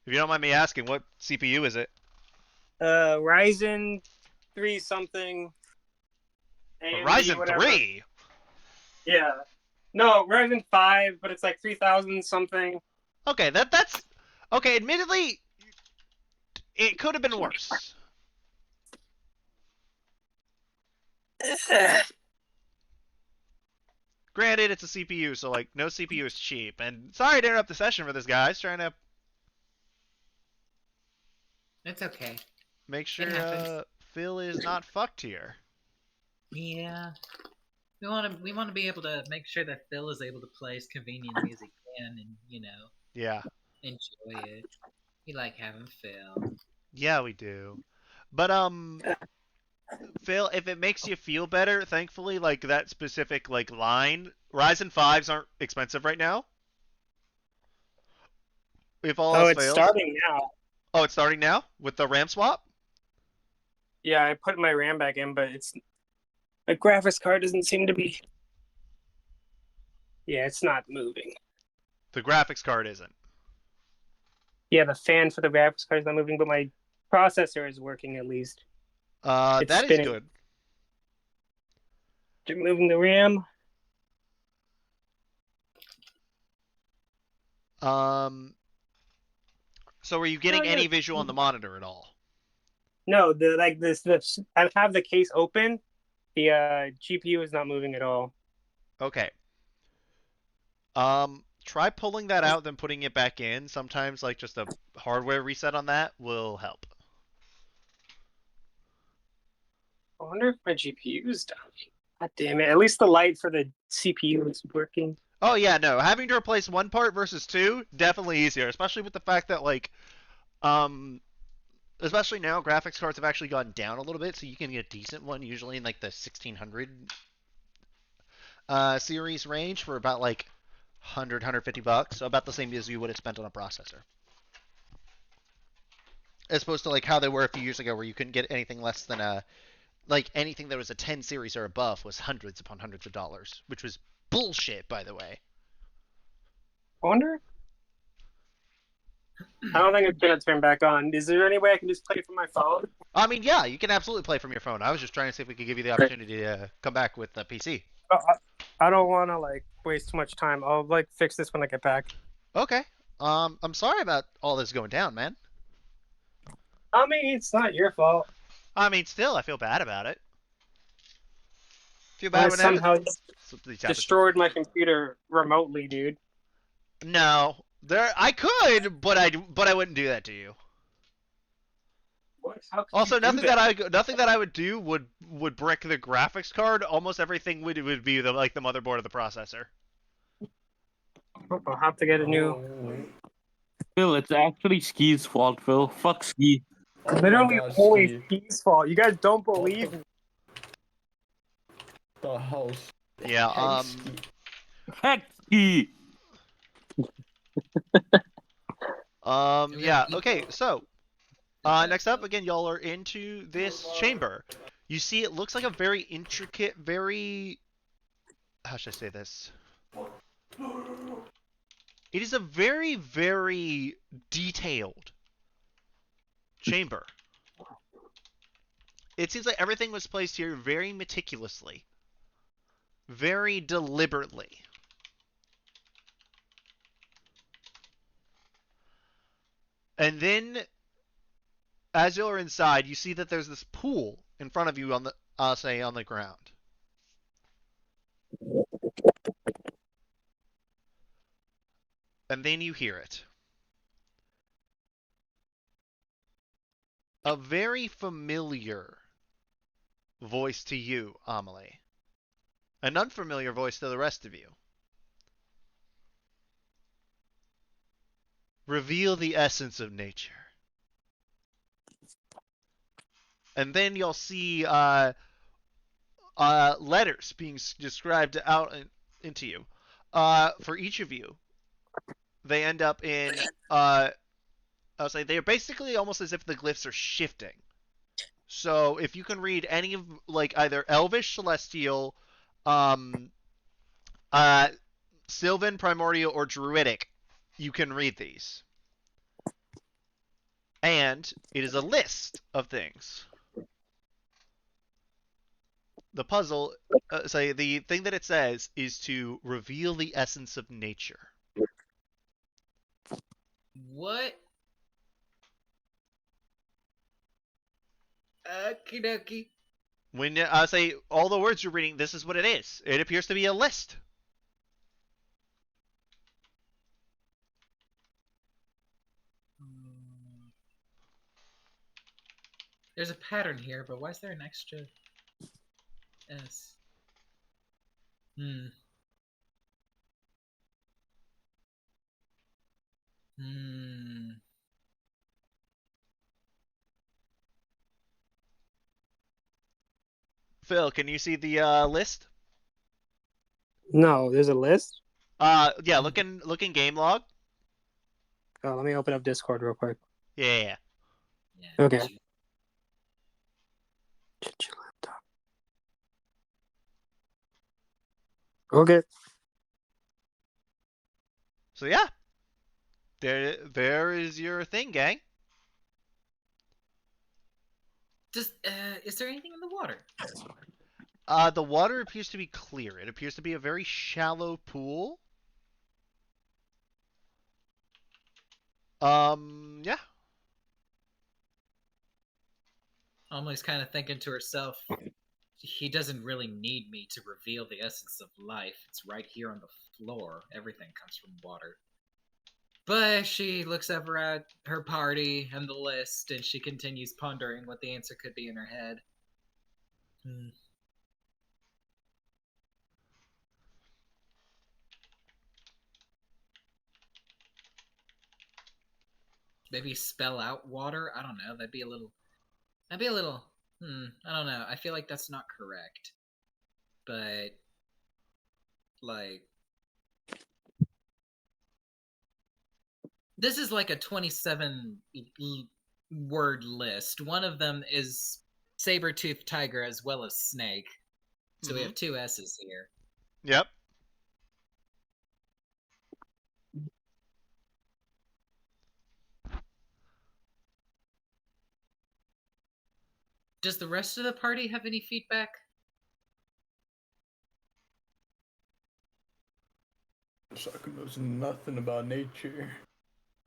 If you don't mind me asking, what CPU is it? Ryzen 3 something. AMD, Ryzen whatever. 3. Yeah. No, Ryzen 5, but it's like 3000 something. Okay, that's okay. Admittedly, it could have been worse. Granted, it's a CPU, so like no CPU is cheap. And sorry to interrupt the session for this guy. He's trying to It's okay. make sure happens. Phil is not fucked here. Yeah. We want to be able to make sure that Phil is able to play as convenient as he can, and Yeah. enjoy it. We like having Phil. Yeah, we do. But Phil, if it makes you feel better, thankfully, like that specific like line, Ryzen 5s aren't expensive right now. If all Oh, else it's fails. starting now. Oh, it's starting now with the RAM swap? Yeah, I put my RAM back in, but it's my graphics card doesn't seem to be. Yeah, it's not moving. The graphics card isn't. Yeah, the fan for the graphics card is not moving, but my processor is working at least. It's That spinning. is good. Moving the RAM. So are you getting yeah. any visual on the monitor at all? No, I have the case open. The GPU is not moving at all. Okay. try pulling that out, then putting it back in. Sometimes, like, just a hardware reset on that will help. I wonder if my GPU is down. God damn it. At least the light for the CPU is working. Oh yeah, no. Having to replace one part versus two, definitely easier, especially with the fact that like especially now graphics cards have actually gone down a little bit, so you can get a decent one usually in like the 1600 series range for about like 150 bucks, so about the same as you would have spent on a processor. As opposed to like how they were a few years ago where you couldn't get anything less than a like anything that was a 10 series or above was hundreds upon hundreds of dollars, which was bullshit, by the way. I wonder. I don't think it's gonna turn back on. Is there any way I can just play it from my phone? I mean, yeah, you can absolutely play from your phone. I was just trying to see if we could give you the opportunity to come back with the PC. I don't want to like waste too much time. I'll like fix this when I get back. Okay. I'm sorry about all this going down, man. I mean, it's not your fault. I mean, still, I feel bad about it. Feel I bad when somehow something happens. destroyed my computer remotely, dude. No, I could, but I wouldn't do that to you. What? How could Also, you do nothing that I would do would brick the graphics card. Almost everything would be the motherboard of the processor. I'll have to get a new. Phil, it's actually Ski's fault, Phil. Fuck Ski. Literally gosh, always Steve. Steve's fault. You guys don't believe me. The house. Yeah. Heck Ski. Yeah. Okay. So, next up, again, y'all are into this chamber. You see, it looks like a very intricate, very. How should I say this? It is a very, very detailed chamber. It seems like everything was placed here very meticulously, very deliberately. And then, as you're inside, you see that there's this pool in front of you on the, say, on the ground. And then you hear it. A very familiar voice to you, Amelie. An unfamiliar voice to the rest of you. Reveal the essence of nature. And then you'll see letters being described out into you. For each of you, they end up in I'll say they're basically almost as if the glyphs are shifting. So if you can read any of like either Elvish, Celestial, Sylvan, Primordial, or Druidic, you can read these. And it is a list of things. The puzzle, the thing that it says is to reveal the essence of nature. What? Okie dokie. When I say all the words you're reading, this is what it is. It appears to be a list. There's a pattern here, but why is there an extra S? Hmm. Phil, can you see the list? No, there's a list. Yeah, look in game log. Oh, let me open up Discord real quick. Yeah. Okay. Get your laptop. Okay. So yeah, there is your thing, gang. Is there anything in the water? The water appears to be clear. It appears to be a very shallow pool. Yeah. Amelie's kind of thinking to herself, he doesn't really need me to reveal the essence of life. It's right here on the floor. Everything comes from water. But she looks over at her party and the list, and she continues pondering what the answer could be in her head. Maybe spell out water? I don't know. That'd be a little... I don't know. I feel like that's not correct. But, like... This is like a 27 word list. One of them is saber-toothed tiger as well as snake. So we have 2 S's here. Yep. Does the rest of the party have any feedback? Shotgun knows nothing about nature.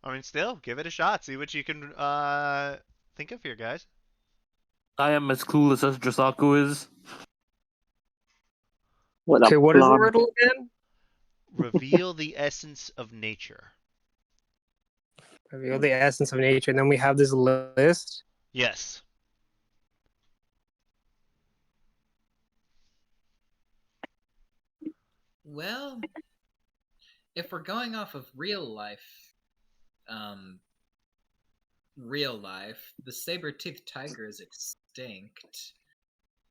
I mean, still, give it a shot. See what you can think of here, guys. I am as clueless as Drasaku is. Okay, what is the riddle again? Reveal the essence of nature. Reveal the essence of nature, and then we have this list. Yes. Well, if we're going off of real life, the saber-toothed tiger is extinct.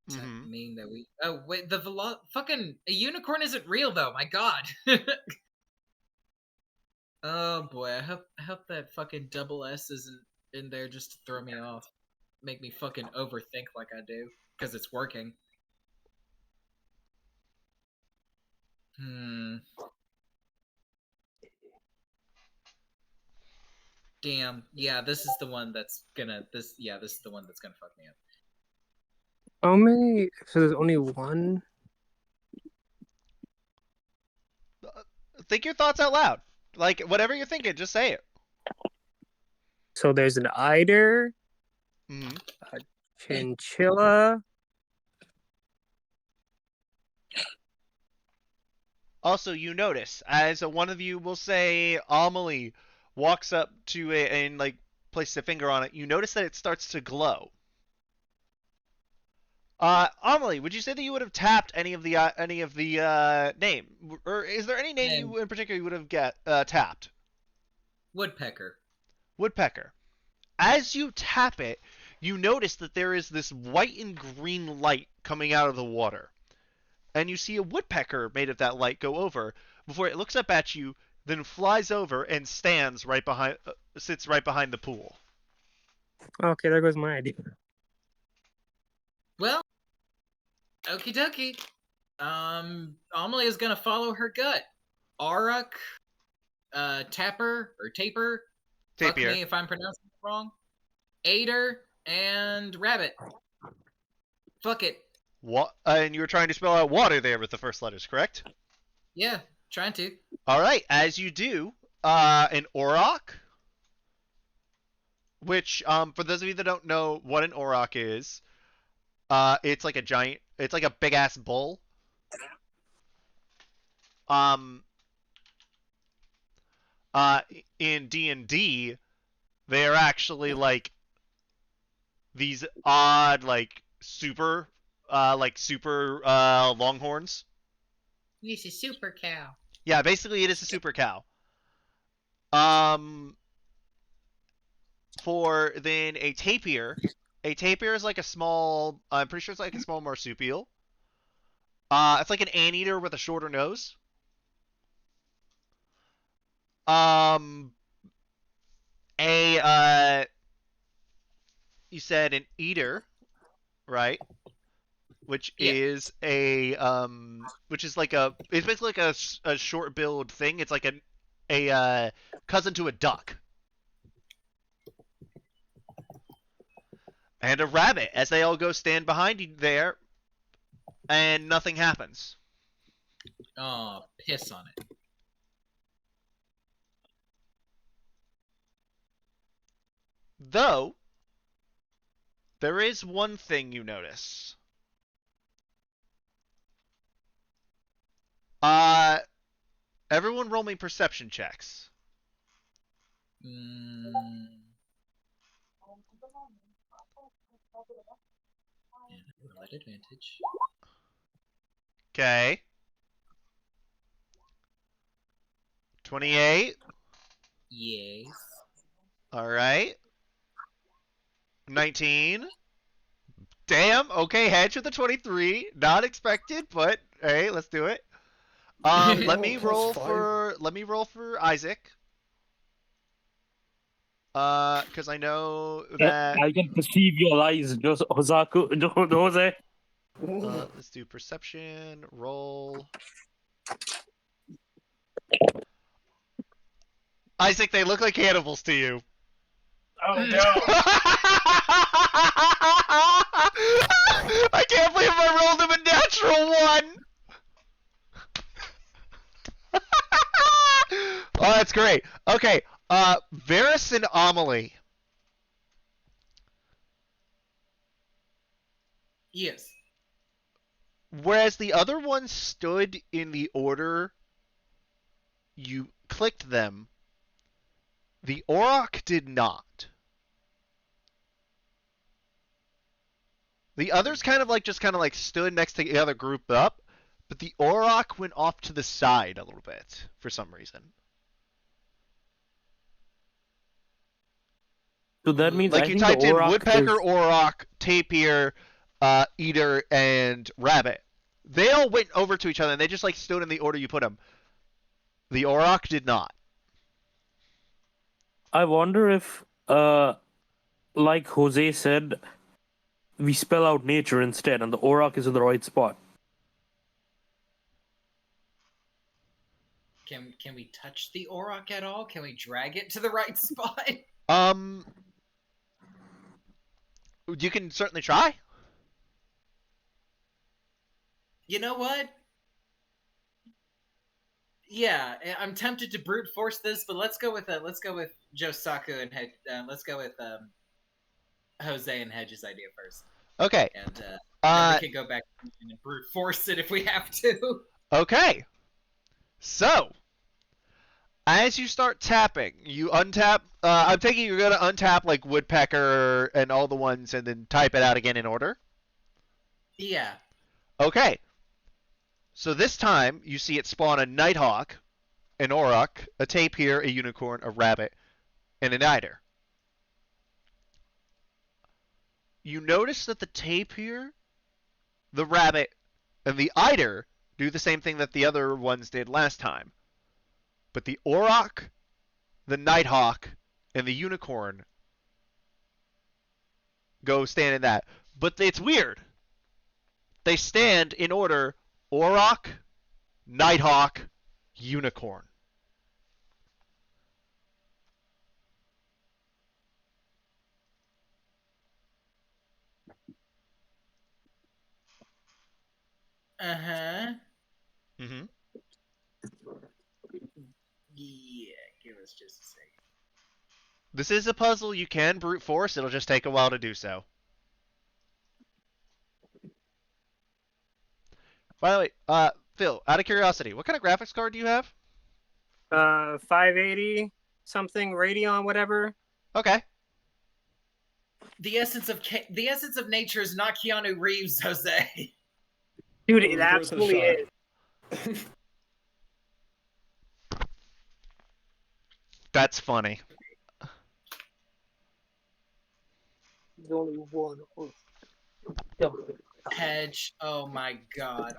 Does that mean that we... Oh, wait, fucking... A unicorn isn't real, though, my god! Oh, boy, I hope that fucking double S isn't in there just to throw me off. Make me fucking overthink like I do, because it's working. Damn. Yeah, this is the one that's gonna... This is the one that's gonna fuck me up. How many? So there's only one? Think your thoughts out loud. Like, whatever you're thinking, just say it. So there's an eider, a chinchilla. Also, you notice, as one of you will say, Amelie walks up to it and, like, places a finger on it, you notice that it starts to glow. Amelie, would you say that you would have tapped any of the name, or is there any name you in particular you would have tapped? Woodpecker. Woodpecker. As you tap it, you notice that there is this white and green light coming out of the water, and you see a woodpecker made of that light go over before it looks up at you, then flies over and stands right behind, sits right behind the pool. Okay, there goes my idea. Well, okie dokie. Amelie is gonna follow her gut. Auroch, Tapper, or Taper. Fuck me if I'm pronouncing it wrong. Aider, and Rabbit. Fuck it. What? And you were trying to spell out water there with the first letters, correct? Yeah, trying to. Alright, as you do, an Auroch, which, for those of you that don't know what an Auroch is, it's like a giant, it's like a big-ass bull. In D&D, they're actually, like, these odd, like, super longhorns. This is super cow. Yeah, basically it is a super cow. For then a tapir. A tapir is like a small, I'm pretty sure it's like a small marsupial. It's like an anteater with a shorter nose. You said an eater, right? Which is which is like it's basically like a short-billed thing. It's like a cousin to a duck. And a rabbit, as they all go stand behind you there, and nothing happens. Oh, piss on it. Though, there is one thing you notice. Everyone roll me perception checks. And roll at advantage. Okay. 28. Yes. All right. 19. Damn. Okay, hedge with the 23. Not expected, but hey, let's do it. Let me roll for Isaac. Because I know that. I can perceive your lies, Jose. Let's do perception roll. Isaac, they look like cannibals to you. Oh no! I can't believe I rolled him a natural 1. Oh, that's great. Okay, Varys and Amelie. Yes. Whereas the other ones stood in the order you clicked them, the Auroch did not. The others kind of like stood next to the other group up, but the Auroch went off to the side a little bit for some reason. So that means Like I you think typed the in Auroch Woodpecker, is... Auroch, Tapir, Eater, and Rabbit. They all went over to each other and they just like stood in the order you put them. The Auroch did not. I wonder if, like Jose said, we spell out nature instead, and the Auroch is in the right spot. Can we touch the Auroch at all? Can we drag it to the right spot? You can certainly try. You know what? Yeah, I'm tempted to brute force this, but let's go with Josaku and let's go with Jose and Hedge's idea first. Okay. And then we can go back and brute force it if we have to. Okay. So, as you start tapping, you untap. I'm thinking you're gonna untap like Woodpecker and all the ones, and then type it out again in order. Yeah. Okay. So this time you see it spawn a Nighthawk, an Auroch, a Tapir, a Unicorn, a Rabbit, and an Eider. You notice that the Tapir, the Rabbit, and the Eider do the same thing that the other ones did last time. But the Auroch, the Nighthawk, and the Unicorn go stand in that. But it's weird. They stand in order Auroch, Nighthawk, Unicorn. Uh-huh. Mm-hmm. Yeah, give us just a second. This is a puzzle you can brute force. It'll just take a while to do so. By the way, Phil, out of curiosity, what kind of graphics card do you have? 580 something Radeon, whatever. Okay. The essence of nature is not Keanu Reeves, Jose. Dude, it absolutely is. That's funny. There's only one. Hedge, oh my god.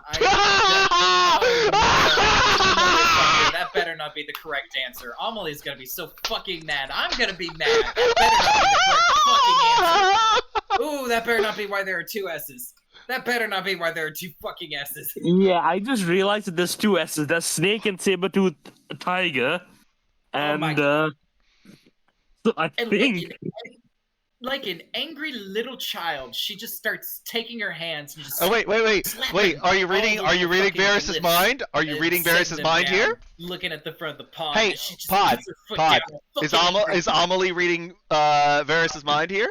That better not be the correct answer. Amelie's gonna be so fucking mad. I'm gonna be mad. That better not be the correct fucking answer. Ooh, that better not be why there are 2 S's. That better not be why there are 2 fucking S's. Yeah, I just realized that there's 2 S's. There's Snake and Sabertooth Tiger. And, so I think... Like an angry little child, she just starts taking her hands and just. Oh wait! Are you reading Varys' mind? Are you reading Varys' mind here? Looking at the front of the pond. Hey, Pod. Is Amelie reading Varys' mind here?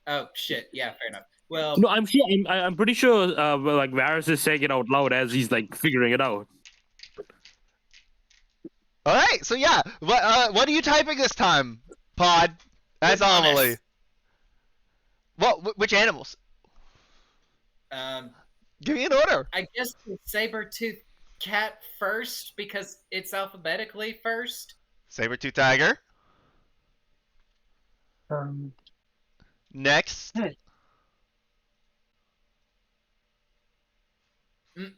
Oh shit! Yeah, fair enough. Well, no, I'm sure. I'm pretty sure. Like Varys is saying it out loud as he's like figuring it out. All right, so yeah, what are you typing this time, Pod? As Amelie. Which animals? Give me an order. I guess the saber-toothed cat first because it's alphabetically first. Saber-tooth tiger. Um, Next.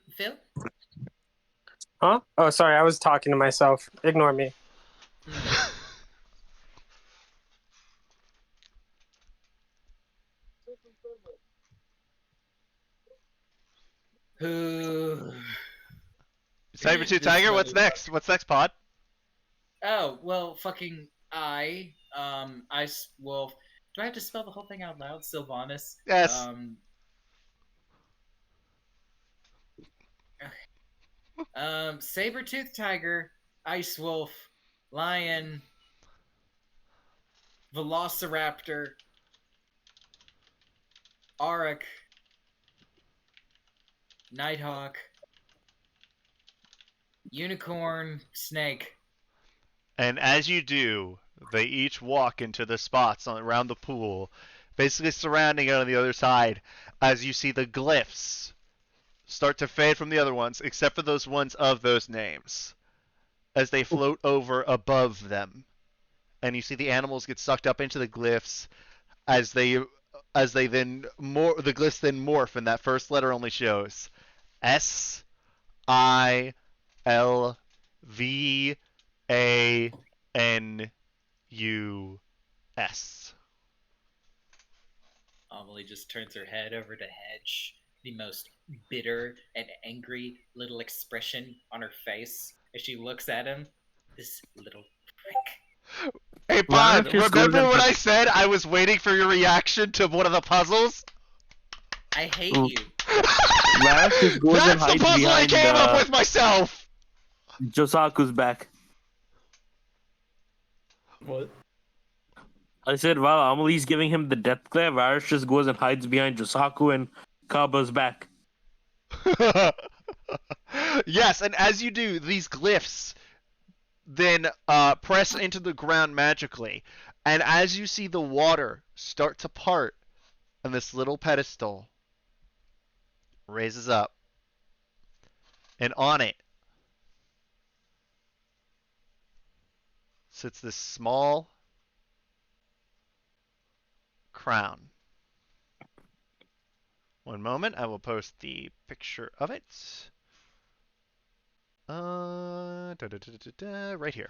Phil? Huh? Oh, sorry, I was talking to myself. Ignore me. Saber-tooth tiger. What's next? What's next, Pod? Oh, well, fucking Ice Wolf. Do I have to spell the whole thing out loud? Sylvanas? Yes. Saber-tooth tiger, Ice Wolf, Lion, Velociraptor, Auric, Nighthawk, Unicorn, Snake. And as you do, they each walk into the spots around the pool, basically surrounding it on the other side, as you see the glyphs start to fade from the other ones, except for those ones of those names, as they float over above them. And you see the animals get sucked up into the glyphs as they then the glyphs then morph, and that first letter only shows SILVANUS. Amelie just turns her head over to Hedge, the most bitter and angry little expression on her face as she looks at him. This little prick. Hey, Pod, remember what I said? I was waiting for your reaction to one of the puzzles? I hate you. Varus just goes and That's the hides puzzle I behind came up with myself! Josaku's back. What? I said, while Amelie's giving him the death glare, Varus just goes and hides behind Josaku and Kaba's back. Yes, and as you do, these glyphs then press into the ground magically. And as you see the water start to part, and this little pedestal raises up, and on it sits this small crown. One moment, I will post the picture of it. Right here.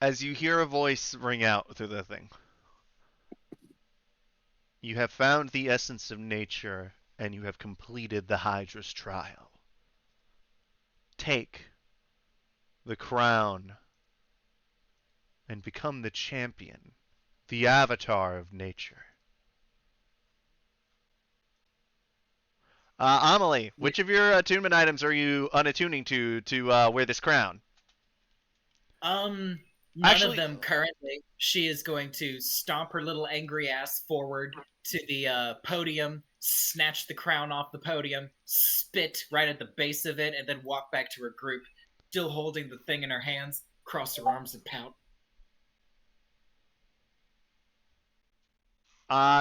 As you hear a voice ring out through the thing. You have found the essence of nature, and you have completed the Hydra's trial. Take the crown and become the champion, the avatar of nature. Amelie, which of your attunement items are you unattuning to wear this crown? None of them currently. She is going to stomp her little angry ass forward to the podium, snatch the crown off the podium, spit right at the base of it, and then walk back to her group, still holding the thing in her hands, cross her arms and pout.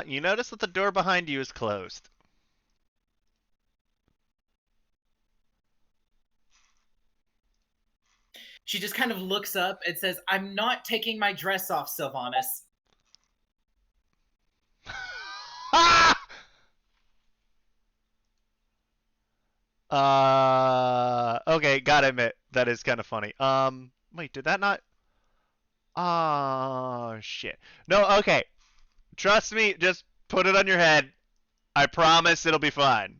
You notice that the door behind you is closed. She just kind of looks up and says, "I'm not taking my dress off, Sylvanas." Okay, gotta admit, that is kind of funny. Wait, did that not? Oh, shit. No, okay. Trust me, just put it on your head. I promise it'll be fine.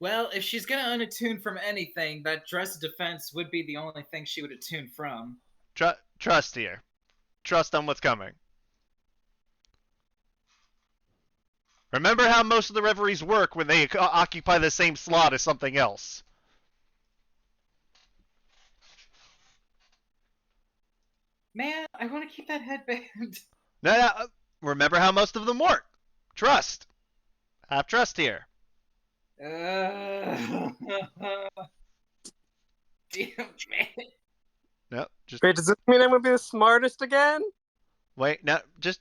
Well, if she's gonna unattune from anything, that dress defense would be the only thing she would attune from. Trust here. Trust on what's coming. Remember how most of the referees work when they occupy the same slot as something else. Man, I want to keep that headband. No, remember how most of them work. Trust. Have trust here. Damn man. No, just Wait, does this mean I'm gonna be the smartest again? wait. No, just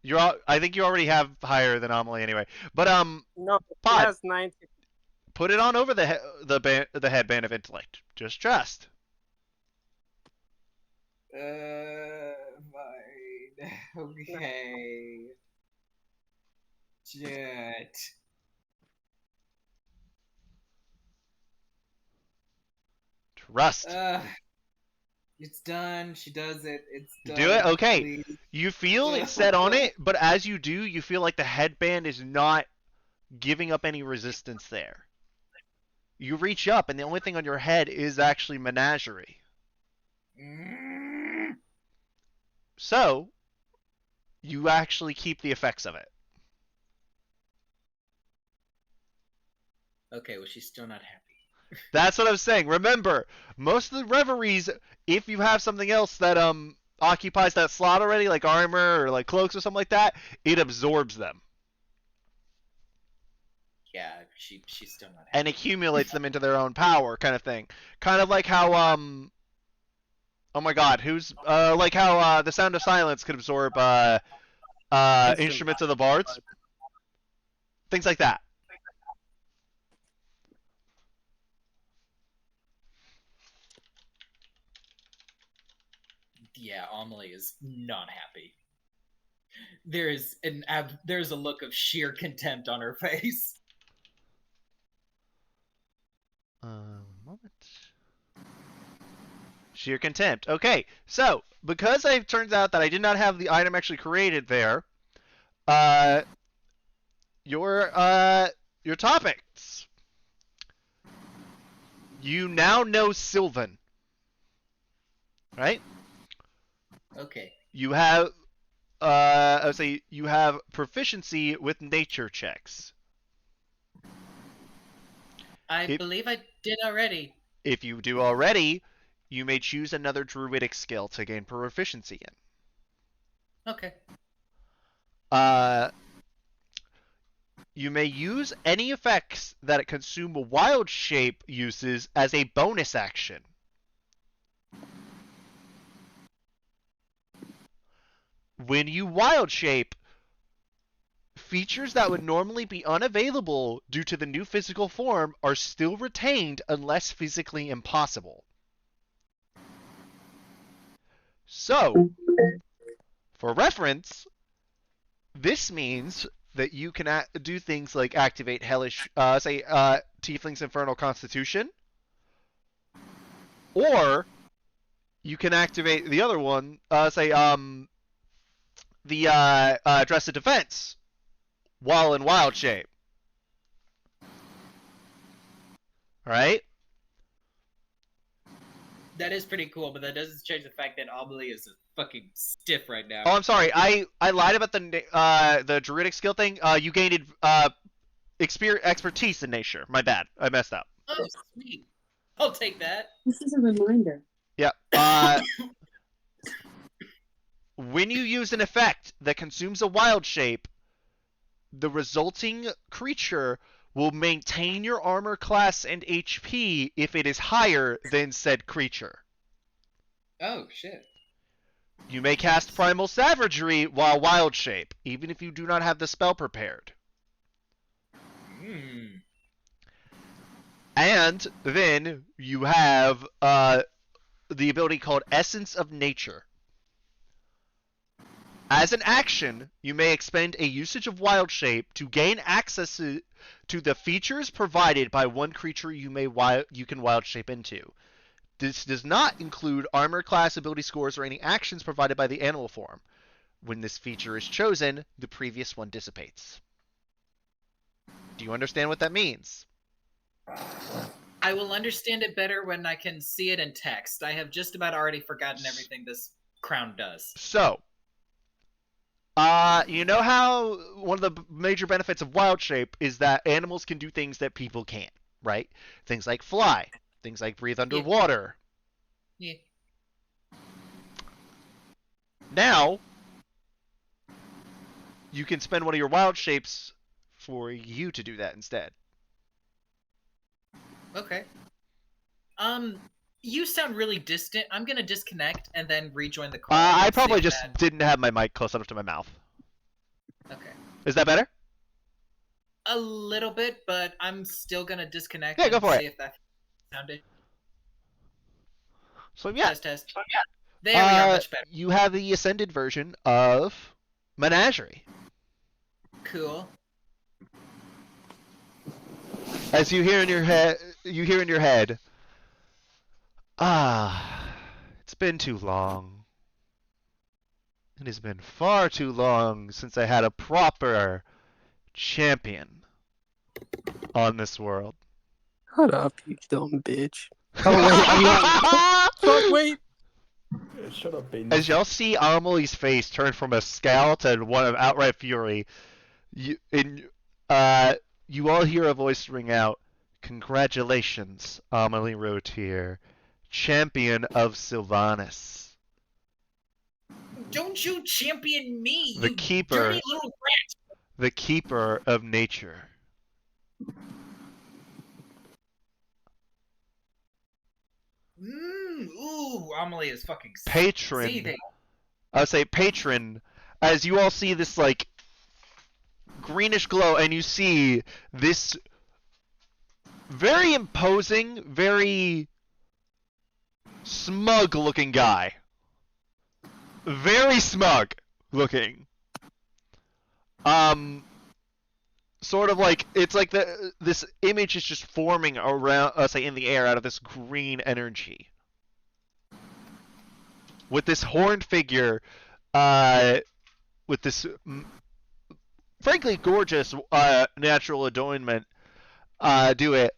you're all. I think you already have higher than Amelie anyway. But No, he Pod, has 90. put it on over the headband of intellect. Just trust. Fine. Okay. Shit. Trust. It's done. She does it. It's done. Do it? Okay. Please. You feel it set on it, but as you do, you feel like the headband is not giving up any resistance there. You reach up, and the only thing on your head is actually menagerie. So, you actually keep the effects of it. Okay, well, she's still not happy. That's what I was saying. Remember, most of the reveries, if you have something else that occupies that slot already, like armor or like cloaks or something like that, it absorbs them Yeah, she's still not happy. and accumulates them into their own power, kind of thing. Kind of like how oh my God, like how the Sound of Silence could absorb instruments of the bards, things like that. Yeah, Amelie is not happy. There's a look of sheer contempt on her face. Moment. Sheer contempt. Okay, so because it turns out that I did not have the item actually created there, your topics. You now know Sylvan, right? Okay. You have, I would say you have proficiency with nature checks. I believe I did already. If you do already, you may choose another druidic skill to gain proficiency in. Okay. You may use any effects that consume a wild shape uses as a bonus action. When you wild shape, features that would normally be unavailable due to the new physical form are still retained unless physically impossible. So, for reference, this means that you can do things like activate hellish, Tiefling's Infernal Constitution, or you can activate the other one, the Dress of Defense, while in wild shape. Right? That is pretty cool, but that doesn't change the fact that Amelie is fucking stiff right now. Oh, I'm sorry. I lied about the druidic skill thing. You gained expertise in nature. My bad. I messed up. Oh, sweet. I'll take that. This is a reminder. Yeah. When you use an effect that consumes a wild shape, the resulting creature will maintain your armor class and HP if it is higher than said creature. Oh, shit. You may cast Primal Savagery while wild shape, even if you do not have the spell prepared. And then you have the ability called Essence of Nature. As an action, you may expend a usage of wild shape to gain access to the features provided by one creature you can wild shape into. This does not include armor class, ability scores, or any actions provided by the animal form. When this feature is chosen, the previous one dissipates. Do you understand what that means? I will understand it better when I can see it in text. I have just about already forgotten everything this crown does. So, you know how one of the major benefits of wild shape is that animals can do things that people can't, right? Things like fly, things like breathe underwater. Yeah. Now, you can spend one of your wild shapes for you to do that instead. Okay. You sound really distant. I'm gonna disconnect and then rejoin the call. I and see probably if just that- didn't have my mic close enough to my mouth. Okay. Is that better? A little bit, but I'm still gonna disconnect Yeah, and go for see it. if that sounded. So yeah, Test. Oh, yeah. There we are, much better. you have the ascended version of Menagerie. Cool. As you hear in your head, it's been too long. It has been far too long since I had a proper champion on this world. Shut up, you dumb bitch. Oh wait, fuck, wait. Shut up, Baden. As y'all see Amelie's face turn from a scowl to one of outright fury, you all hear a voice ring out, "Congratulations, Amelie Rotier, champion of Sylvanas." Don't you champion me, The you keeper, dirty little rat! the keeper of nature. Ooh, Amelie is fucking Patron. seething. I would say patron, as you all see this like greenish glow, and you see this very imposing, very smug looking guy. Very smug looking. Sort of like it's like this image is just forming around, say, in the air out of this green energy. With this horned figure, with this frankly gorgeous natural adornment, do it.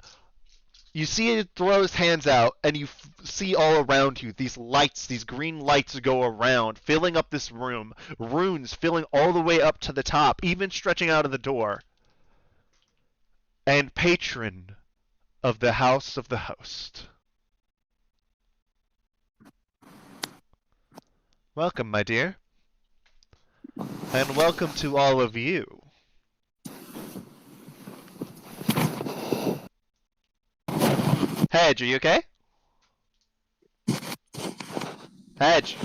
You see it throw his hands out, and you see all around you these lights, these green lights go around, filling up this room. Runes filling all the way up to the top, even stretching out of the door. And patron of the House of the Host. Welcome, my dear. And welcome to all of you. Hedge, are you okay? Hedge.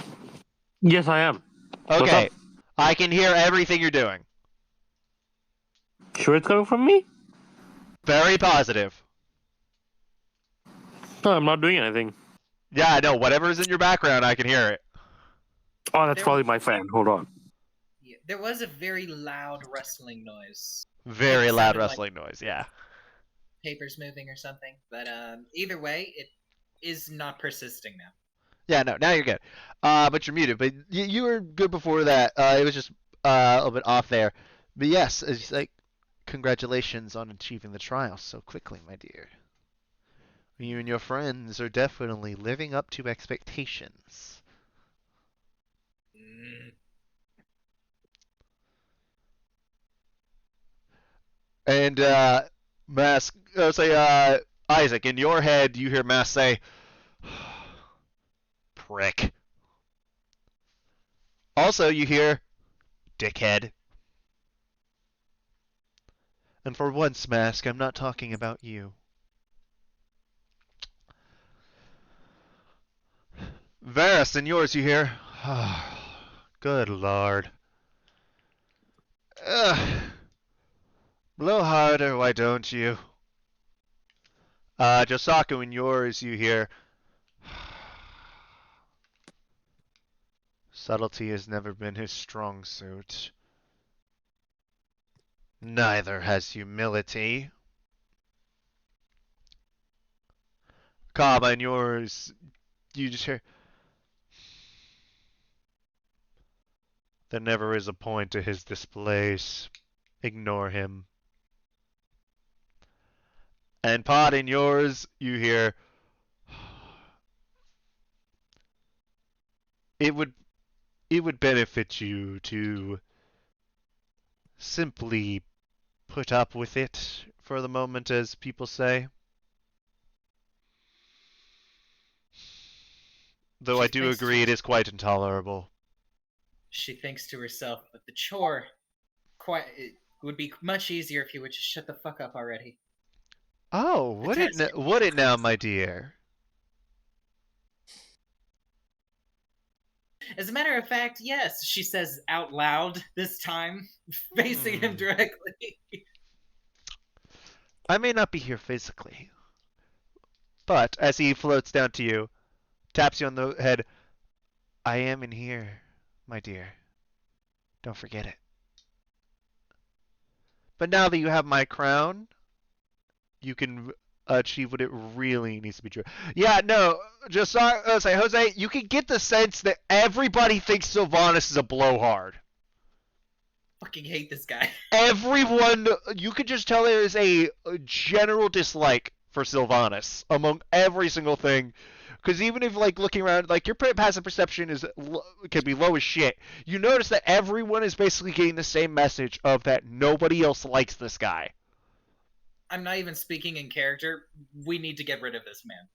Yes, I am. What's Okay. up? I can hear everything you're doing. Sure it's coming from me? Very positive. No, I'm not doing anything. Yeah, I know. Whatever's in your background, I can hear it. Oh, that's There- probably my fan. Hold on. Yeah, there was a very loud rustling noise. Very It loud sounded like rustling noise, yeah. papers moving or something, but either way, it is not persisting now. Yeah, no, now you're good. But you're muted. But you were good before that. It was just a little bit off there. But yes, it's like, congratulations on achieving the trial so quickly, my dear. You and your friends are definitely living up to expectations. And Mask, Isaac, in your head, you hear Mask say, "Prick." Also, you hear, "Dickhead." And for once, Mask, I'm not talking about you. Varus, in yours, you hear, "Good lord. Ugh. Blow harder, why don't you?" Josaku, in yours, you hear, "Subtlety has never been his strong suit. Neither has humility." Kaba, in yours, you just hear, "There never is a point to his displays. Ignore him." And Pod, in yours, you hear, it would benefit you to simply put up with it for the moment, as people say. Though I She do thinks agree it is quite intolerable. She thinks to herself, but the chore it would be much easier if you would just shut the fuck up already. Oh, would it now, my dear? As a matter of fact, yes, she says out loud this time, facing him directly. I may not be here physically, but as he floats down to you, taps you on the head, I am in here, my dear. Don't forget it. But now that you have my crown, you can achieve what it really needs to be true. Yeah, no, just say, Jose, you can get the sense that everybody thinks Sylvanas is a blowhard. Fucking hate this guy. Everyone, you could just tell there is a general dislike for Sylvanas among every single thing. Because even if, like, looking around, like, your passive perception can be low as shit, you notice that everyone is basically getting the same message of that nobody else likes this guy. I'm not even speaking in character. We need to get rid of this man.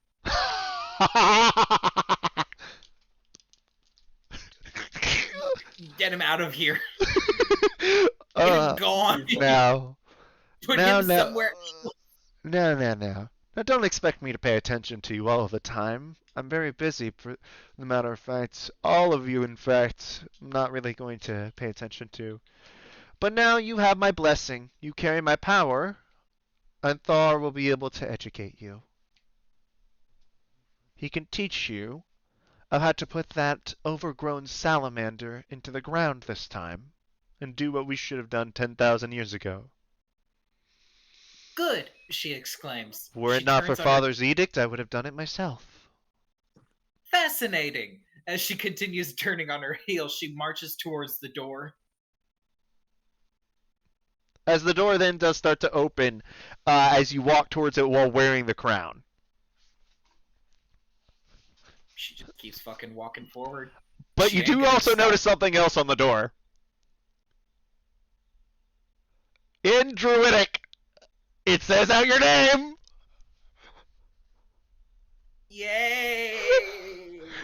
Get him out of here. Get him gone. Now. Put him somewhere. No. Now, don't expect me to pay attention to you all the time. I'm very busy, for the matter of fact. All of you, in fact, I'm not really going to pay attention to. But now you have my blessing. You carry my power. And Thor will be able to educate you. He can teach you of how to put that overgrown salamander into the ground this time, and do what we should have done 10,000 years ago. Good, she exclaims. Were it not for Father's edict, I would have done it myself. Fascinating. As she continues turning on her heel, she marches towards the door. As the door then does start to open, as you walk towards it while wearing the crown. She just keeps fucking walking forward. But you do also notice something else on the door. In Druidic, it says out your name! Yay!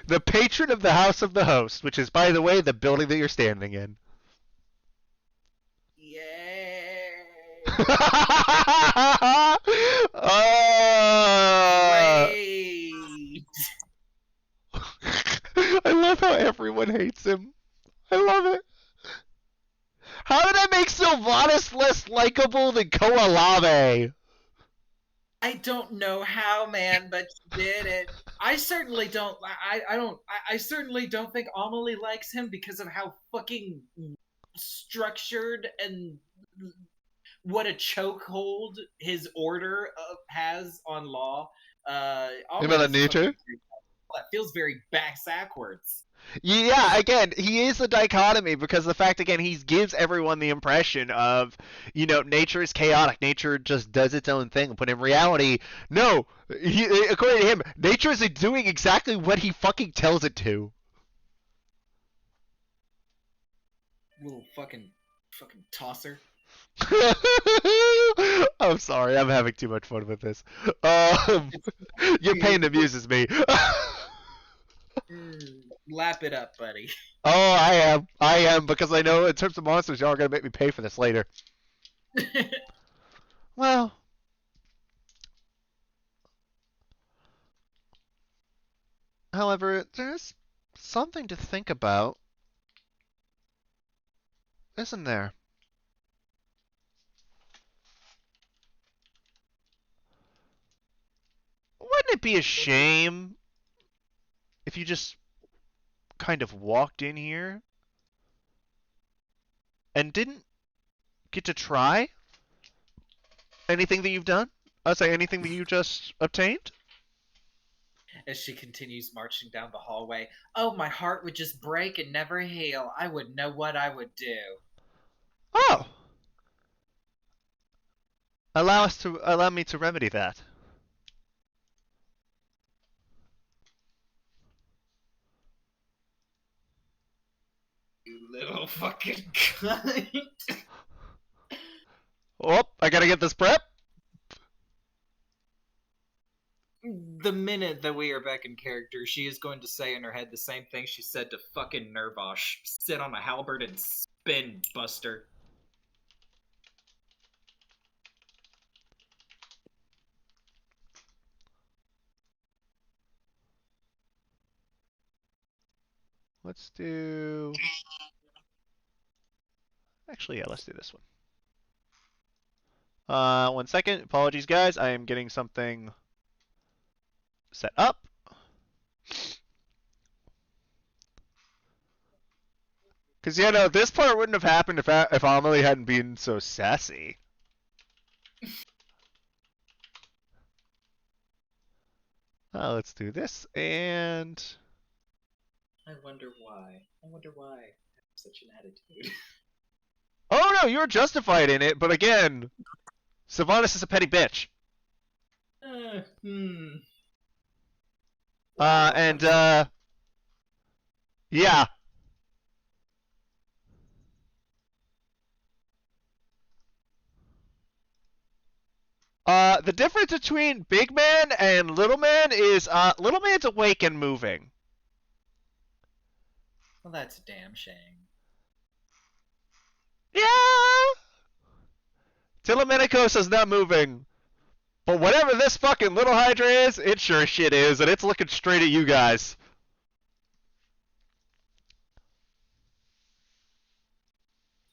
The patron of the House of the Host, which is, by the way, the building that you're standing in. Great. I love how everyone hates him. I love it. How did I make Sylvanas less likable than Koalave? I don't know how, man, but you did it. I certainly don't. I certainly don't think Amelie likes him because of how fucking structured and what a chokehold his order has on law. Nature? That feels very backwards. Yeah, again, he is a dichotomy because the fact, again, he gives everyone the impression of, nature is chaotic. Nature just does its own thing. But in reality, no. According to him, nature is doing exactly what he fucking tells it to. Little fucking tosser. I'm sorry, I'm having too much fun with this. Your pain amuses me. Lap it up, buddy. Oh, I am, because I know in terms of monsters, y'all are gonna make me pay for this later. Well, however, there's something to think about, isn't there? Wouldn't it be a shame if you just kind of walked in here and didn't get to try anything that you've done? I'd say anything that you just obtained? As she continues marching down the hallway, oh, my heart would just break and never heal. I wouldn't know what I would do. Oh! Allow me to remedy that. You little fucking cunt. Oh, I gotta get this prep. the minute that we are back in character, she is going to say in her head the same thing she said to fucking Nervosh. Sit on a halberd and spin, Buster. Let's do... Actually, yeah, let's do this one. 1 second. Apologies, guys. I am getting something set up. Because, yeah, no, this part wouldn't have happened if Amelie hadn't been so sassy. Let's do this, and... I wonder why. I wonder why I have such an attitude. Oh, no, you're justified in it, but again, Sylvanas is a petty bitch. Yeah. The difference between big man and little man is, little man's awake and moving. Well, that's a damn shame. Yeah! Telemenico's is not moving. But whatever this fucking little Hydra is, it sure as shit is, and it's looking straight at you guys.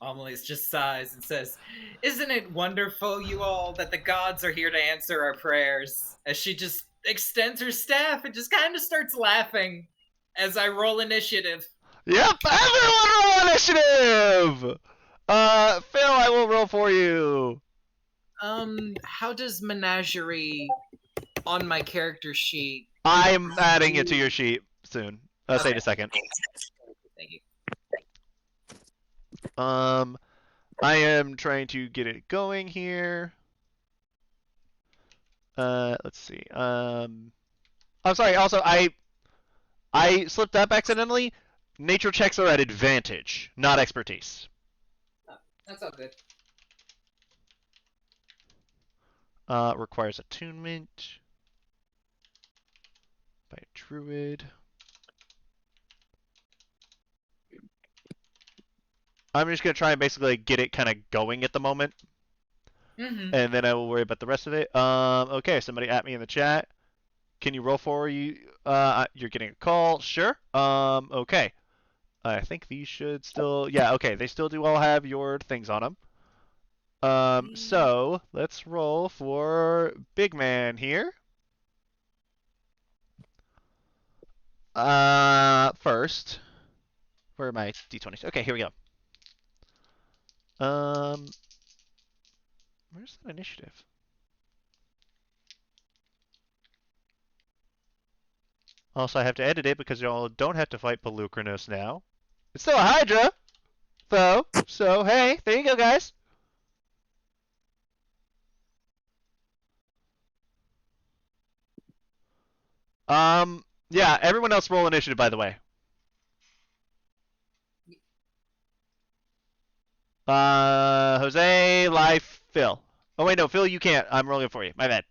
Amelie's just sighs and says, "Isn't it wonderful, you all, that the gods are here to answer our prayers?" As she just extends her staff and just kind of starts laughing as I roll initiative. Yep, everyone roll initiative! Phil, I will roll for you. How does menagerie on my character sheet? I'm adding it to your sheet soon. Say Okay. in a second. Thank you. I am trying to get it going here. Let's see. I'm sorry. Also, I slipped up accidentally. Nature checks are at advantage, not expertise. Oh, that's all good. Requires attunement by a druid. I'm just gonna try and basically get it kind of going at the moment, and then I will worry about the rest of it. Okay, somebody at me in the chat. Can you roll for you? You're getting a call. Sure. Okay. I think these should still. Yeah. Okay. They still do all have your things on them. So let's roll for big man here. First, where are my d20s? Okay, here we go. Where's that initiative? Also, I have to edit it because y'all don't have to fight Pelucranos now. It's still a Hydra, though. So, hey, there you go, guys. Yeah, everyone else roll initiative, by the way. Jose, Life, Phil. Oh, wait, no, Phil, you can't. I'm rolling for you. My bad.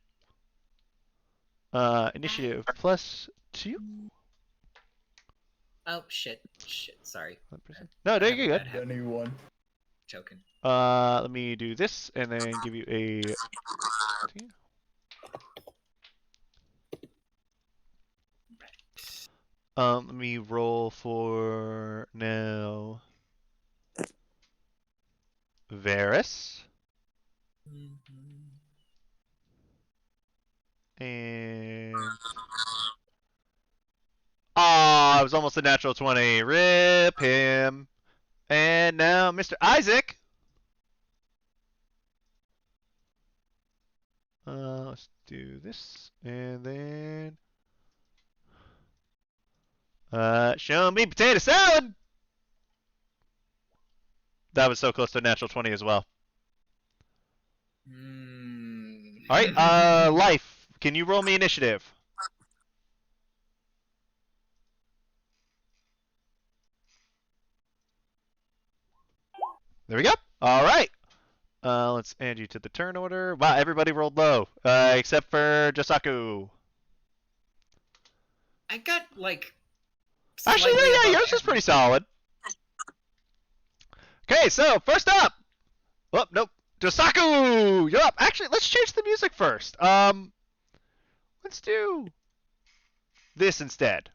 Initiative +2. Oh, shit. Sorry. No, you're good. Anyone. Joking. Let me do this and then give you a... let me roll for now. Varus. And... I was almost a natural 20. Rip him. And now Mr. Isaac. Let's do this. And then... show me potato salad! That was so close to a natural 20 as well. Alright, Life. Can you roll me initiative? There we go. Alright. Let's add you to the turn order. Wow, everybody rolled low. Except for Josaku. I got like. Actually, slightly yeah, above yours is average. pretty solid. Okay, so first up. Oh, nope. Josaku, you're up. Actually, let's change the music first. Let's do this instead.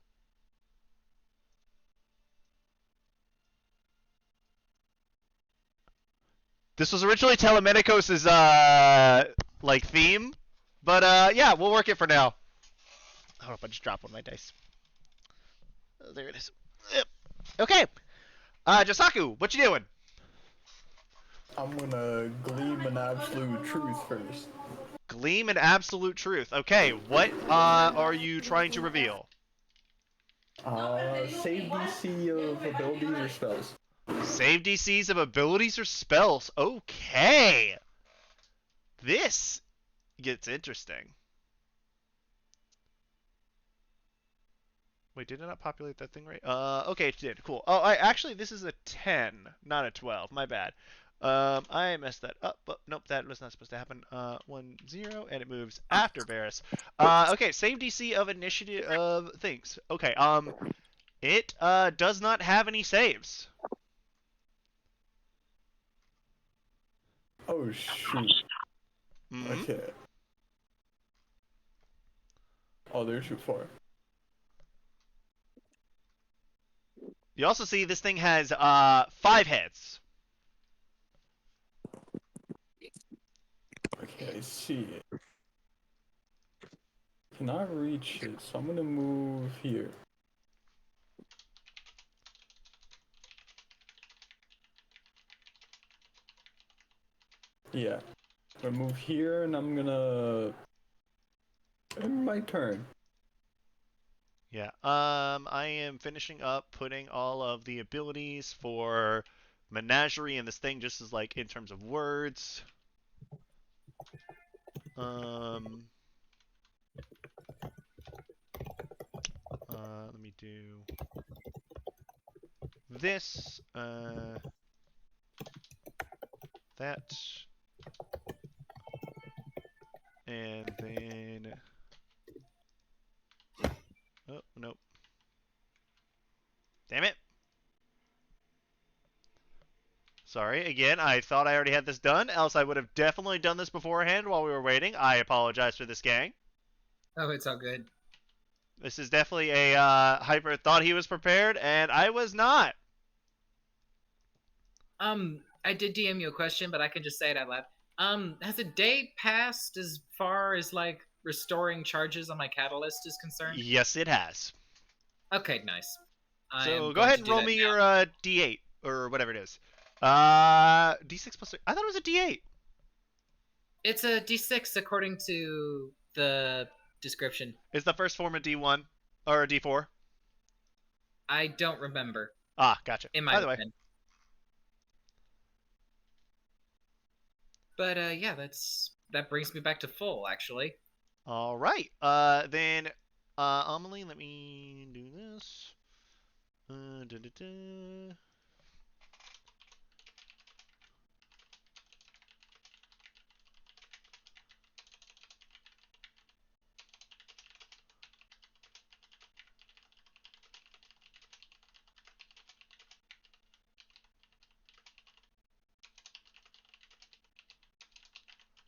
This was originally Telemedicos' like theme, but yeah, we'll work it for now. I don't know if I just dropped one of my dice. Oh, there it is. Yep. Okay. Josaku, what you doing? I'm gonna gleam an absolute truth first. Gleam and absolute truth. Okay, what are you trying to reveal? Save DC of abilities or spells. Save DCs of abilities or spells. Okay. This gets interesting. Wait, did it not populate that thing right? Okay, it did. Cool. Oh, actually, this is a 10, not a 12. My bad. I messed that up, but nope, that was not supposed to happen. 1, 0, and it moves after Varus. Okay, save DC of initiative of things. Okay, it does not have any saves. Oh shoot. Mm-hmm. Okay. Oh, they're too far. You also see this thing has 5 heads. Okay, I see it. Cannot reach it, so I'm gonna move here. Yeah. I'm gonna move here and I'm gonna end my turn. Yeah. I am finishing up putting all of the abilities for Menagerie and this thing just as like in terms of words. Let me do this, that, and then, oh, nope. Damn it. Sorry, again, I thought I already had this done, else I would have definitely done this beforehand while we were waiting. I apologize for this, gang. Oh, it's all good. This is definitely a Hyper thought he was prepared, and I was not. I did DM you a question, but I can just say it out loud. Has a day passed as far as like restoring charges on my catalyst is concerned? Yes, it has. Okay, nice. I am So go going ahead to and do roll that me now. your D8 or whatever it is. D6 plus 3. I thought it was a D8. It's a D6 according to the description. Is the first form a D1 or a D4? I don't remember. Ah, gotcha. It might By the have way, been. But yeah, that brings me back to full actually. all right. Then Amelie, let me do this. Da, da, da.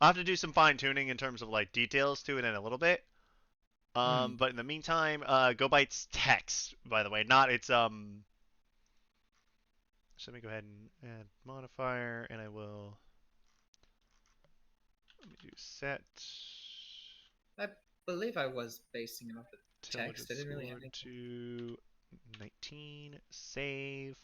I'll have to do some fine tuning in terms of like details to it in a little bit. But in the meantime, go by its text, by the way, not its So let me go ahead and add modifier, and I will. Let me do set. I believe I was basing it off of text. I Intelligence didn't really have score anything. to 19. Save.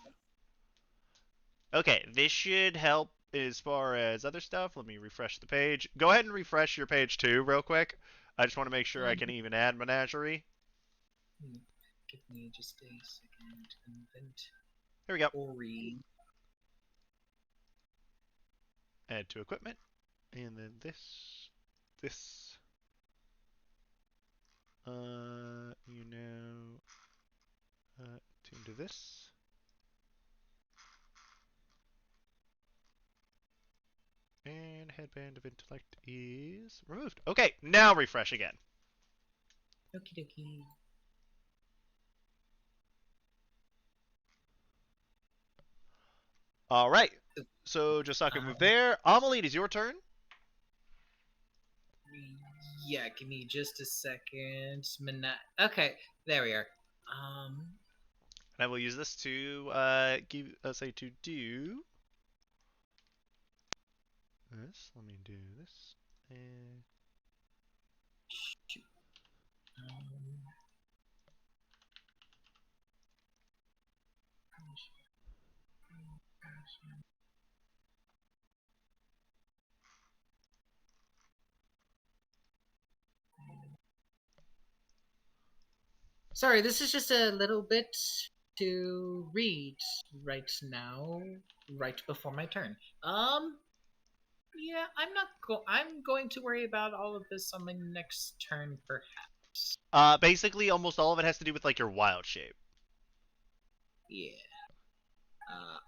Okay, this should help as far as other stuff. Let me refresh the page. Go ahead and refresh your page too, real quick. I just want to make sure I can even add Menagerie. Give me just a second. Invent. Here we go. Ori. Add to equipment. And then this. You know, tune to this. And headband of intellect is removed. Okay, now refresh again. Okie dokie. All right. So Josaka move there. Amelie, it is your turn. Yeah, give me just a second. Okay, there we are. And I will use this to say to do this. Let me do this. And... shoot. Sorry, this is just a little bit to read right now, right before my turn. Yeah, I'm going to worry about all of this on my next turn, perhaps. Basically, almost all of it has to do with like your wild shape. Yeah.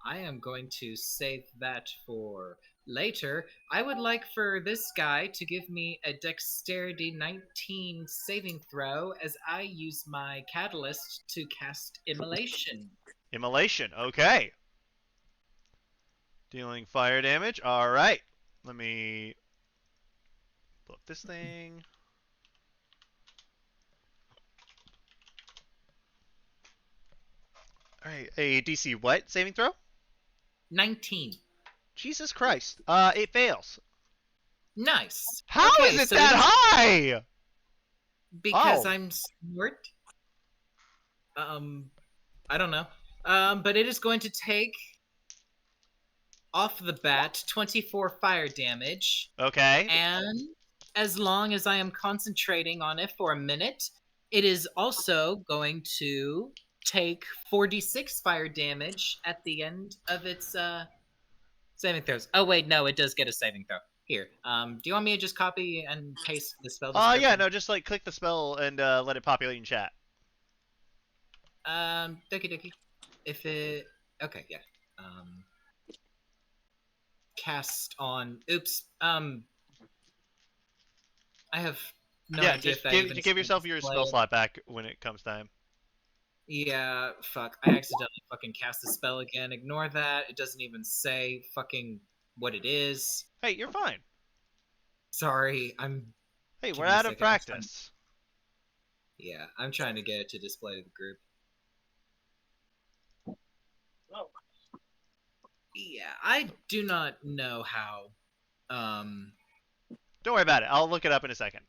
I am going to save that for later. I would like for this guy to give me a dexterity 19 saving throw as I use my catalyst to cast immolation. Immolation. Okay. Dealing fire damage. All right. Let me pull up this thing. All right. A DC what saving throw? 19. Jesus Christ. It fails. Nice. How okay, is it so that high? because Oh. I'm smart. I don't know. But it is going to take off the bat 24 fire damage. Okay. And as long as I am concentrating on it for a minute, it is also going to take 46 fire damage at the end of its saving throws. Oh wait, no, it does get a saving throw. Here, do you want me to just copy and paste the spell description? Yeah, no, just like click the spell and let it populate in chat. Dokie. If it, okay, yeah. Cast on. Oops. I have no Yeah, idea just if that even give yourself your display spell it. slot back when it comes time. Yeah, fuck. I accidentally fucking cast the spell again. Ignore that. It doesn't even say fucking what it is. Hey, you're fine. Sorry, I'm. Hey, Give we're me a out of second, practice. Yeah, I'm trying to get it to display to the group. Oh. Yeah, I do not know how. Don't worry about it. I'll look it up in a second.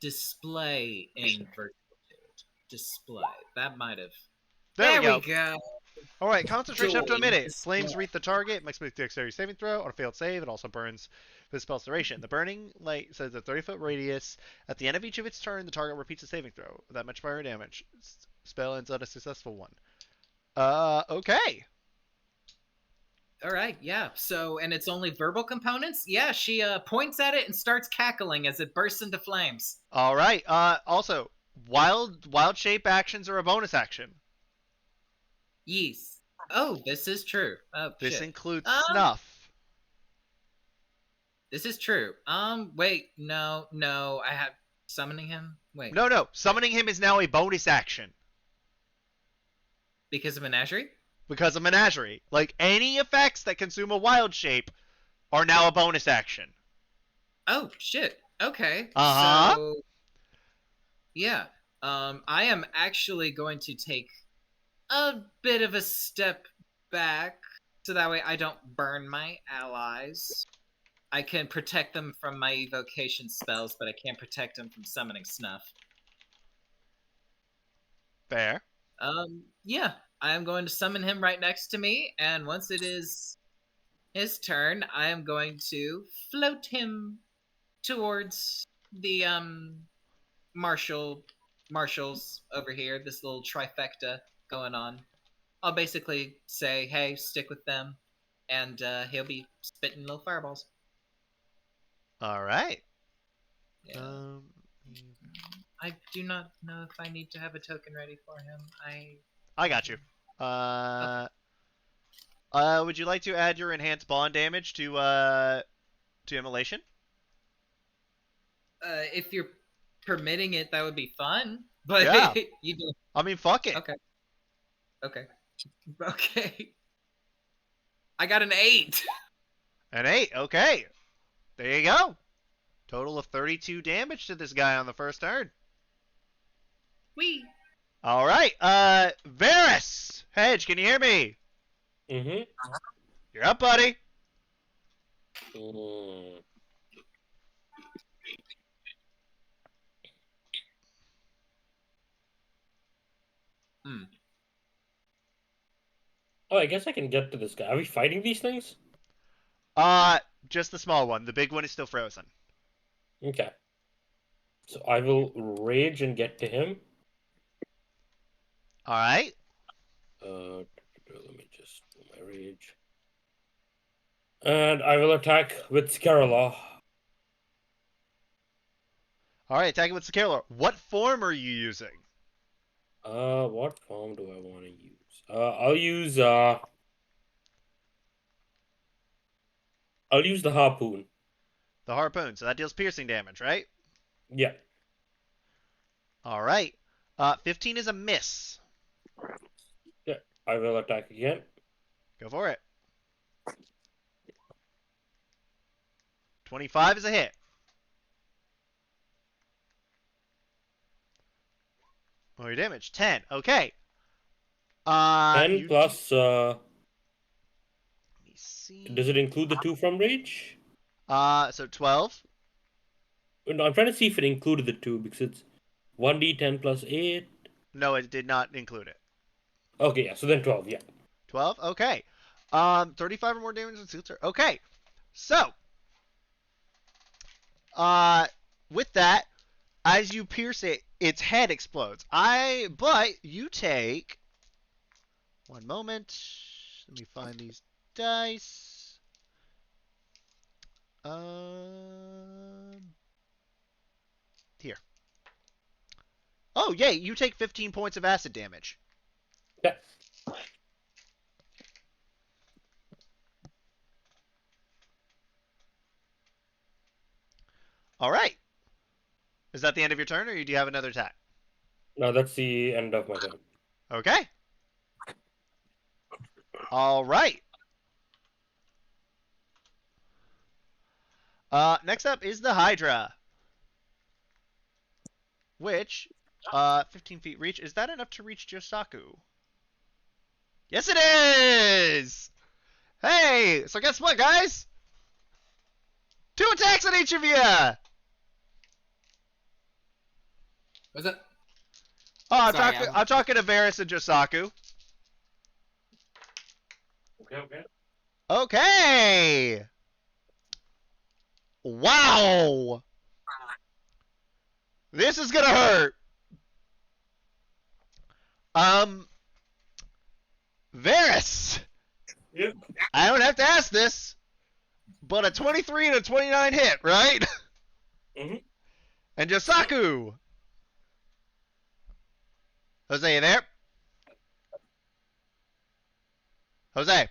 Display in virtual display. That might have. There we go. go. All right, concentration up to a Join minute. display. Flames wreath the target. Makes dexterity saving throw. On a failed save, it also burns for the spell's duration. The burning light says a 30-foot radius. At the end of each of its turn, the target repeats a saving throw. That much fire damage. Spell ends on a successful one. Okay. All right, yeah. So, and it's only verbal components? Yeah, she points at it and starts cackling as it bursts into flames. All right. Also, wild shape actions are a bonus action. Yes. Oh, this is true. Oh, This shit. includes snuff. This is true. Wait, no, I have summoning him. Wait. No. Summoning him is now a bonus action. Because of menagerie? Because of menagerie. Like, any effects that consume a wild shape are now a bonus action. Oh, shit. Okay. Uh-huh. So, yeah. I am actually going to take a bit of a step back so that way I don't burn my allies. I can protect them from my evocation spells, but I can't protect them from summoning snuff. Fair. Yeah. I am going to summon him right next to me, and once it is his turn, I am going to float him towards the marshals over here, this little trifecta going on. I'll basically say, hey, stick with them, and he'll be spitting little fireballs. All right. Yeah. I do not know if I need to have a token ready for him. I got you. Would you like to add your enhanced bond damage to immolation? If you're permitting it, that would be fun. But yeah. You do. I mean, fuck it. Okay. I got an 8. An 8. Okay. There you go. Total of 32 damage to this guy on the first turn. Whee! All right. Varys. Hedge, can you hear me? Mm-hmm. You're up, buddy. Mm. Hmm. Oh, I guess I can get to this guy. Are we fighting these things? Just the small one. The big one is still frozen. Okay. So I will rage and get to him. All right. Let me just do my rage. And I will attack with Scarala. All right. Attacking with Scarla. What form are you using? What form do I want to use? I'll use the harpoon. The harpoon. So that deals piercing damage, right? Yeah. All right. 15 is a miss. Yeah. I will attack again. Go for it. 25 is a hit. Roll your damage. 10. Okay. 10 plus. Let me see. Does it include the 2 from rage? So 12. No, I'm trying to see if it included the 2 because it's 1d10 plus 8. No, it did not include it. Okay, yeah. So then 12. Yeah. 12. Okay. 35 or more damage in suits. Okay. So, with that, as you pierce it, its head explodes. But you take. One moment. Let me find these dice. Here. Oh, yay! You take 15 points of acid damage. Yeah. All right. Is that the end of your turn, or do you have another attack? No, that's the end of my turn. Okay. All right. Next up is the Hydra, which 15 feet reach. Is that enough to reach Josaku? Yes, it is. Hey, so guess what, guys? 2 attacks on each of you. Was it? Oh, Sorry, I'm talking to Varys and Josaku. Okay. Okay. Wow. This is gonna hurt. Varys. Yep. I don't have to ask this, but a 23 and a 29 hit, right? Mhm. And Josaku. Jose, you there? Jose.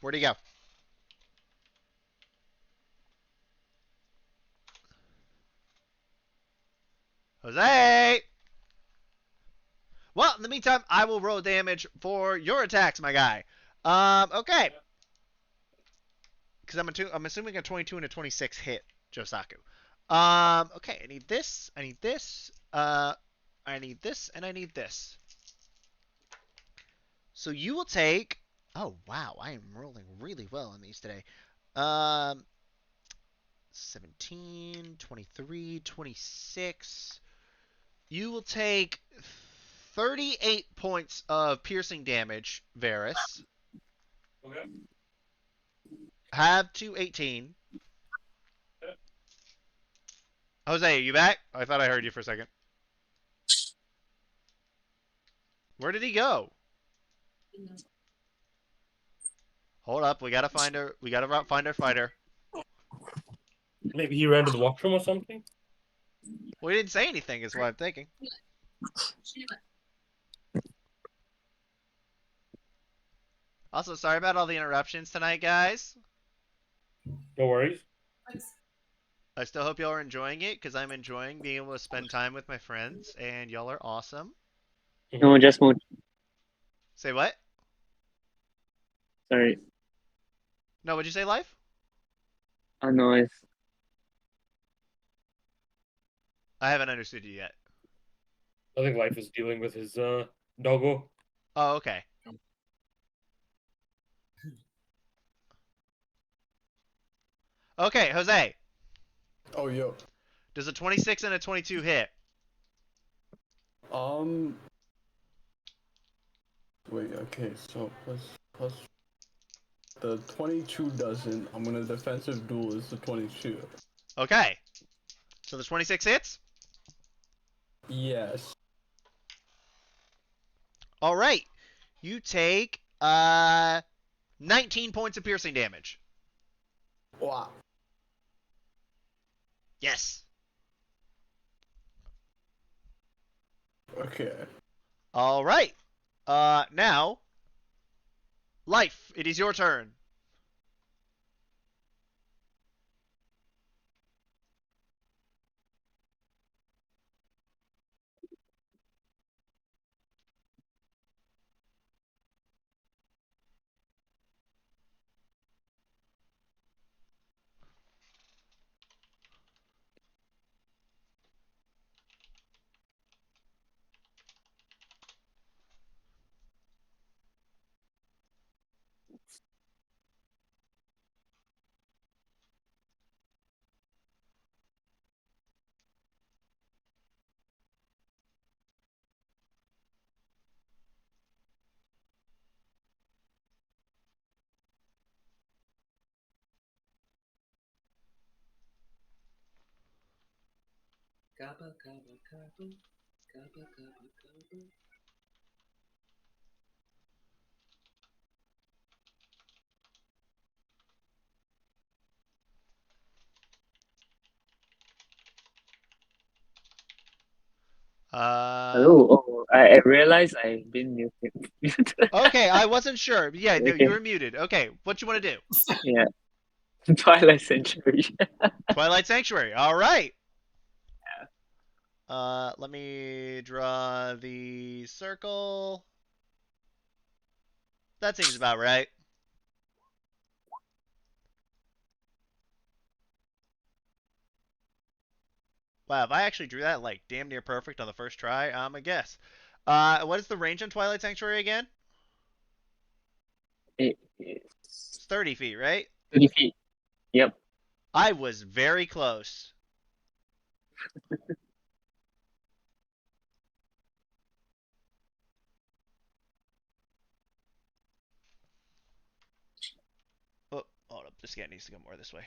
Where'd he go? Jose! Well, in the meantime, I will roll damage for your attacks, my guy. Okay. Because I'm assuming a 22 and a 26 hit Josaku. Okay, I need this, I need this, I need this, and I need this. So you will take... Oh, wow, I am rolling really well on these today. 17, 23, 26. You will take 38 points of piercing damage, Varys. Okay. Have 218. Jose, are you back? I thought I heard you for a second. Where did he go? Hold up, we gotta find her. We gotta find our fighter. Maybe he ran to the washroom or something? Well, he didn't say anything, is what I'm thinking. Also, sorry about all the interruptions tonight, guys. No worries. I still hope y'all are enjoying it, because I'm enjoying being able to spend time with my friends, and y'all are awesome. No, just mood. Say what? Sorry. No, what'd you say, Life? Oh no, it's I haven't understood you yet. I think Life is dealing with his doggo. Oh, okay. Okay, Jose. Oh, yo. Does a 26 and a 22 hit? Wait, okay, so plus the 22 doesn't. I'm gonna defensive duel is the 22. Okay. So the 26 hits? Yes. All right. You take 19 points of piercing damage. Wow. Yes. Okay. All right. Now, Life, it is your turn. Gabba, gabba, gabba. Gabba, gabba, gabba. hello. Oh, I realized I've been muted. Okay, I wasn't sure. Yeah, no, you Okay. were muted. Okay, what you want to do? Yeah. Twilight Century. Twilight Sanctuary. All right. Let me draw the circle. That seems about right. Wow, if I actually drew that like damn near perfect on the first try, I'm a guess. What is the range on Twilight Sanctuary again? It's It's 30 feet, right? 30 feet. Yep. I was very close. Oh, hold up. This guy needs to go more this way.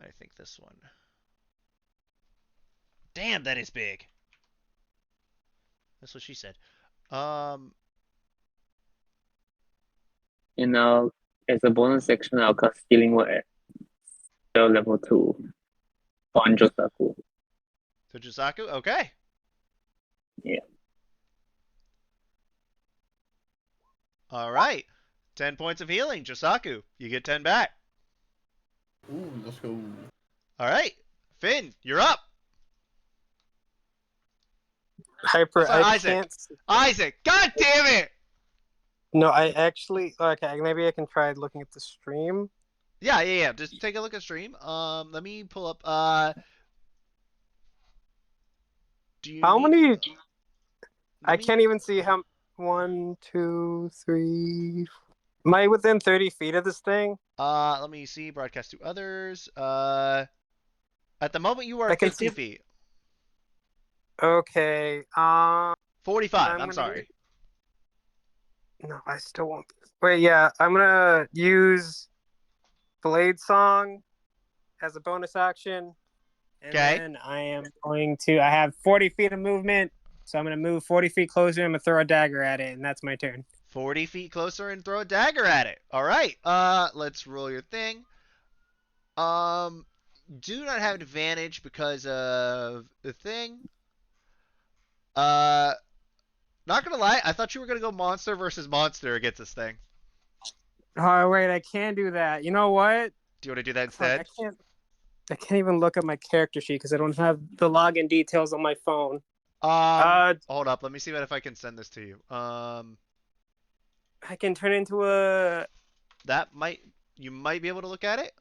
I think this one. Damn, that is big. That's what she said. And now, as a bonus section, I'll cast Healing Word at level 2 on Josaku. To Jisaku? Okay. Yeah. All right. 10 points of healing. Jisaku, you get 10 back. Ooh, let's go. All right. Finn, you're up. Hyper, Sorry, I Isaac. can't. Isaac, god damn it! No, I actually. Okay, maybe I can try looking at the stream. Yeah. Just take a look at stream. Let me pull up. Do you How need? many? I Let me. can't even see how. 1, 2, 3. Am I within 30 feet of this thing? Let me see. Broadcast to others. At the moment you are I can 50 see. feet. Okay. 45. I'm I'm gonna sorry. No, I still won't. Wait, yeah, I'm gonna use Blade Song as a bonus action, and Okay. then I am going to. I have 40 feet of movement, so I'm gonna move 40 feet closer. I'm gonna throw a dagger at it, and that's my turn. 40 feet closer and throw a dagger at it. All right. Let's roll your thing. Do not have advantage because of the thing. Uh, Not gonna lie, I thought you were gonna go monster versus monster against this thing. Oh wait, I can't do that. You know what? Do you want to do that Fuck, instead? I can't. I can't even look at my character sheet because I don't have the login details on my phone. Hold up. Let me see if I can send this to you. I can turn into a. You might be able to look at it.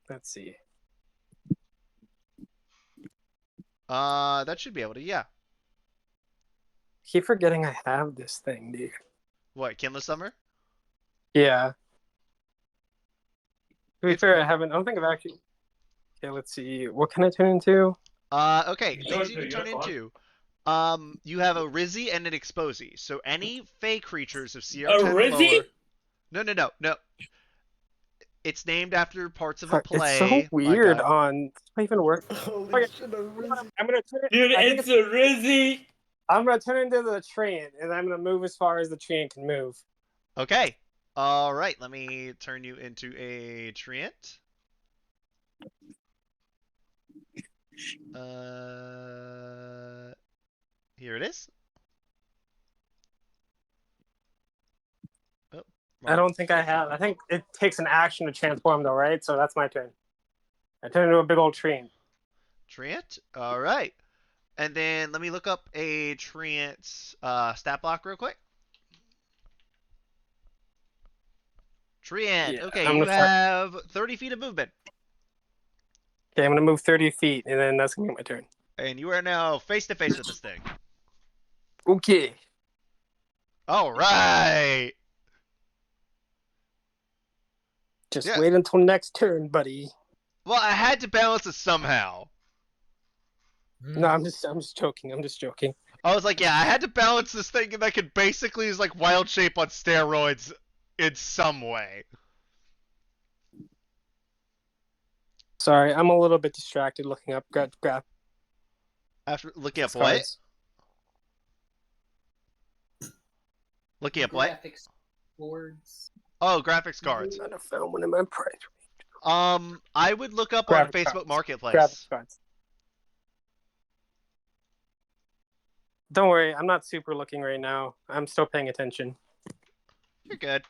Let's see. That should be able to. Yeah. Keep forgetting I have this thing, dude. What? Kindless Summer? Yeah. To be It's fair, cool. I don't think I've actually. Okay, let's see. What can I turn into? Okay. Things you can turn into. You have a Rizzy and an Exposy. So any Fey creatures of CR10 A or Rizzy? lower. No. It's named after parts of a play. It's so weird on. Does it even work? Holy shit, I'm gonna turn it. Dude, it's a Rizzy. I'm gonna turn into the treant, and I'm gonna move as far as the treant can move. Okay. All right. Let me turn you into a treant. Here it is. Oh, I don't think I have. I think it takes an action to transform, though, right? So that's my turn. I turn into a big old treant. Treant. All right. And then let me look up a treant's stat block real quick. Treant. Yeah, Okay, I'm you gonna start- have 30 feet of movement. Okay, I'm gonna move 30 feet, and then that's gonna be my turn. And you are now face to face with this thing. Okay. All right. Just Yeah. wait until next turn, buddy. Well, I had to balance it somehow. No, I'm just joking. I'm just joking. I was like, yeah, I had to balance this thing that could basically is like wild shape on steroids in some way. Sorry, I'm a little bit distracted looking up graph. After looking up what? Looking up what? Graphics boards. Oh, graphics cards. I found one in my price. I would look up on Graphics Facebook cards. Marketplace. Graphics cards. Don't worry, I'm not super looking right now. I'm still paying attention. You're good.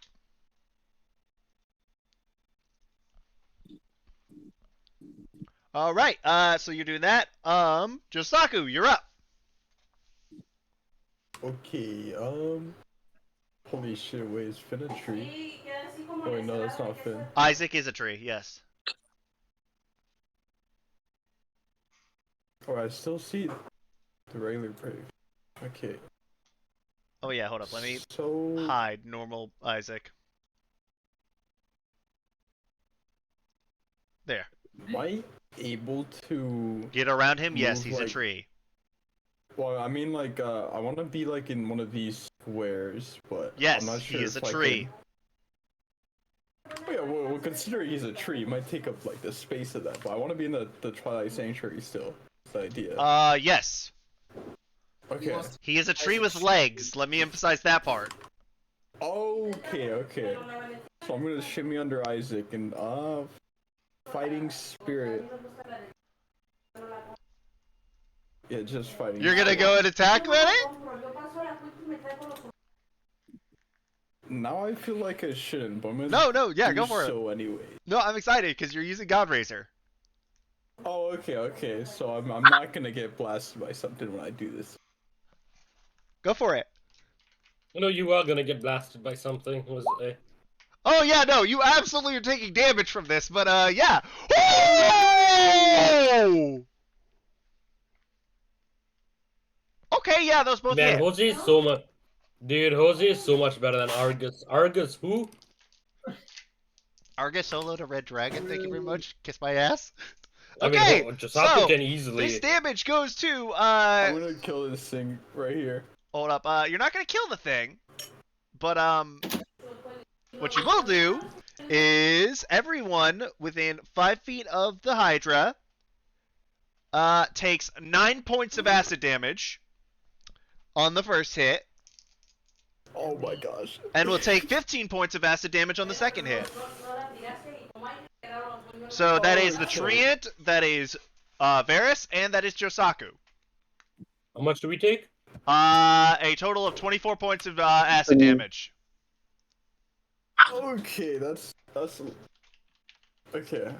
All right. So you're doing that. Josaku, you're up. Okay, holy shit, wait, is Finn a tree? Oh, wait, no, that's not Finn. Isaac is a tree, yes. Oh, I still see the regular page. Okay. Oh yeah, hold up. Let me So hide normal Isaac. There. am I able to Get around him? Yes, move, he's a like- tree. Well, I mean, like, I want to be like in one of these squares, but Yes, I'm not sure he is a if I tree. can- Oh, yeah, well, considering he's a tree, it might take up like the space of that. But I want to be in the Twilight Sanctuary still. That's the idea. Yes. Okay. He is a tree with legs. Let me emphasize that part. Okay. So I'm gonna shimmy under Isaac and fighting spirit. Yeah, just fighting. You're gonna go and attack, Lenny? Now I feel like I shouldn't, but I'm gonna No, yeah, do go for it. so anyway. No, I'm excited because you're using God Razor. Oh, okay. So I'm not gonna get blasted by something when I do this. Go for it. I know you are gonna get blasted by something. Oh yeah, no, you absolutely are taking damage from this, but yeah. Oh! Okay, yeah, those both Man, hit. Jose is so much. Dude, Jose is so much better than Argus. Argus who? Argus solo to Red Dragon, thank you very much. Kiss my ass. I Okay, mean, Josaku so can easily. this damage goes to I'm gonna kill this thing right here. hold up, you're not gonna kill the thing, but what you will do is everyone within 5 feet of the Hydra takes 9 points of acid damage on the first hit, Oh my gosh. and will take 15 points of acid damage on the second hit. So that is the Treant, that is Varus, and that is Josaku. How much do we take? A total of 24 points of acid damage. Okay, that's okay.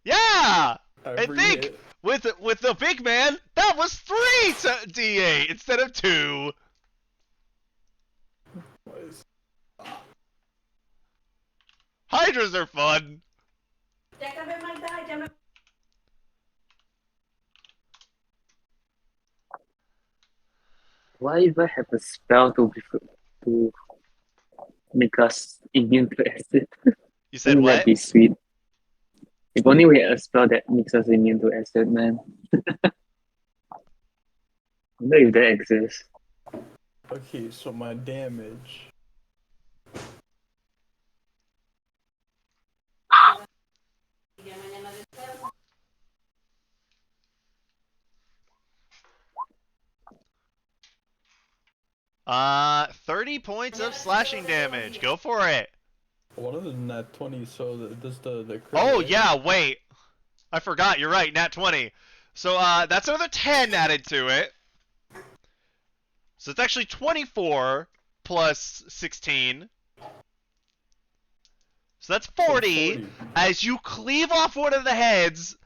Yeah! And Every think, hit. with the big man, that was 3 to D8 instead of 2. What is- Hydras are fun. Why even have a spell to make us immune to acid? You said Wouldn't that what? be sweet? If only we had a spell that makes us immune to acid, man. I wonder if that exists. Okay, so my damage. Uh, 30 points of slashing damage. Go for it. What other than that 20? So does the crit, Oh right? yeah, wait. I forgot. You're right. Nat 20. So that's another 10 added to it. So it's actually 24 plus 16. So that's 40. 40. As you cleave off one of the heads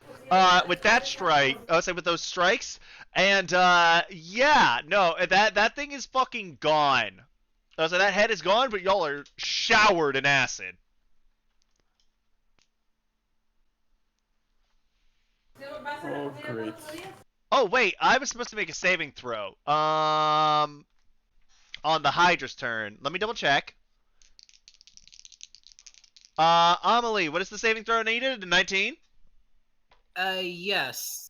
with that strike, I would say with those strikes, and yeah, no, that thing is fucking gone. So that head is gone, but y'all are showered in acid. Oh, great. Oh wait, I was supposed to make a saving throw. On the Hydra's turn. Let me double check. Amelie, what is the saving throw needed? 19? Yes.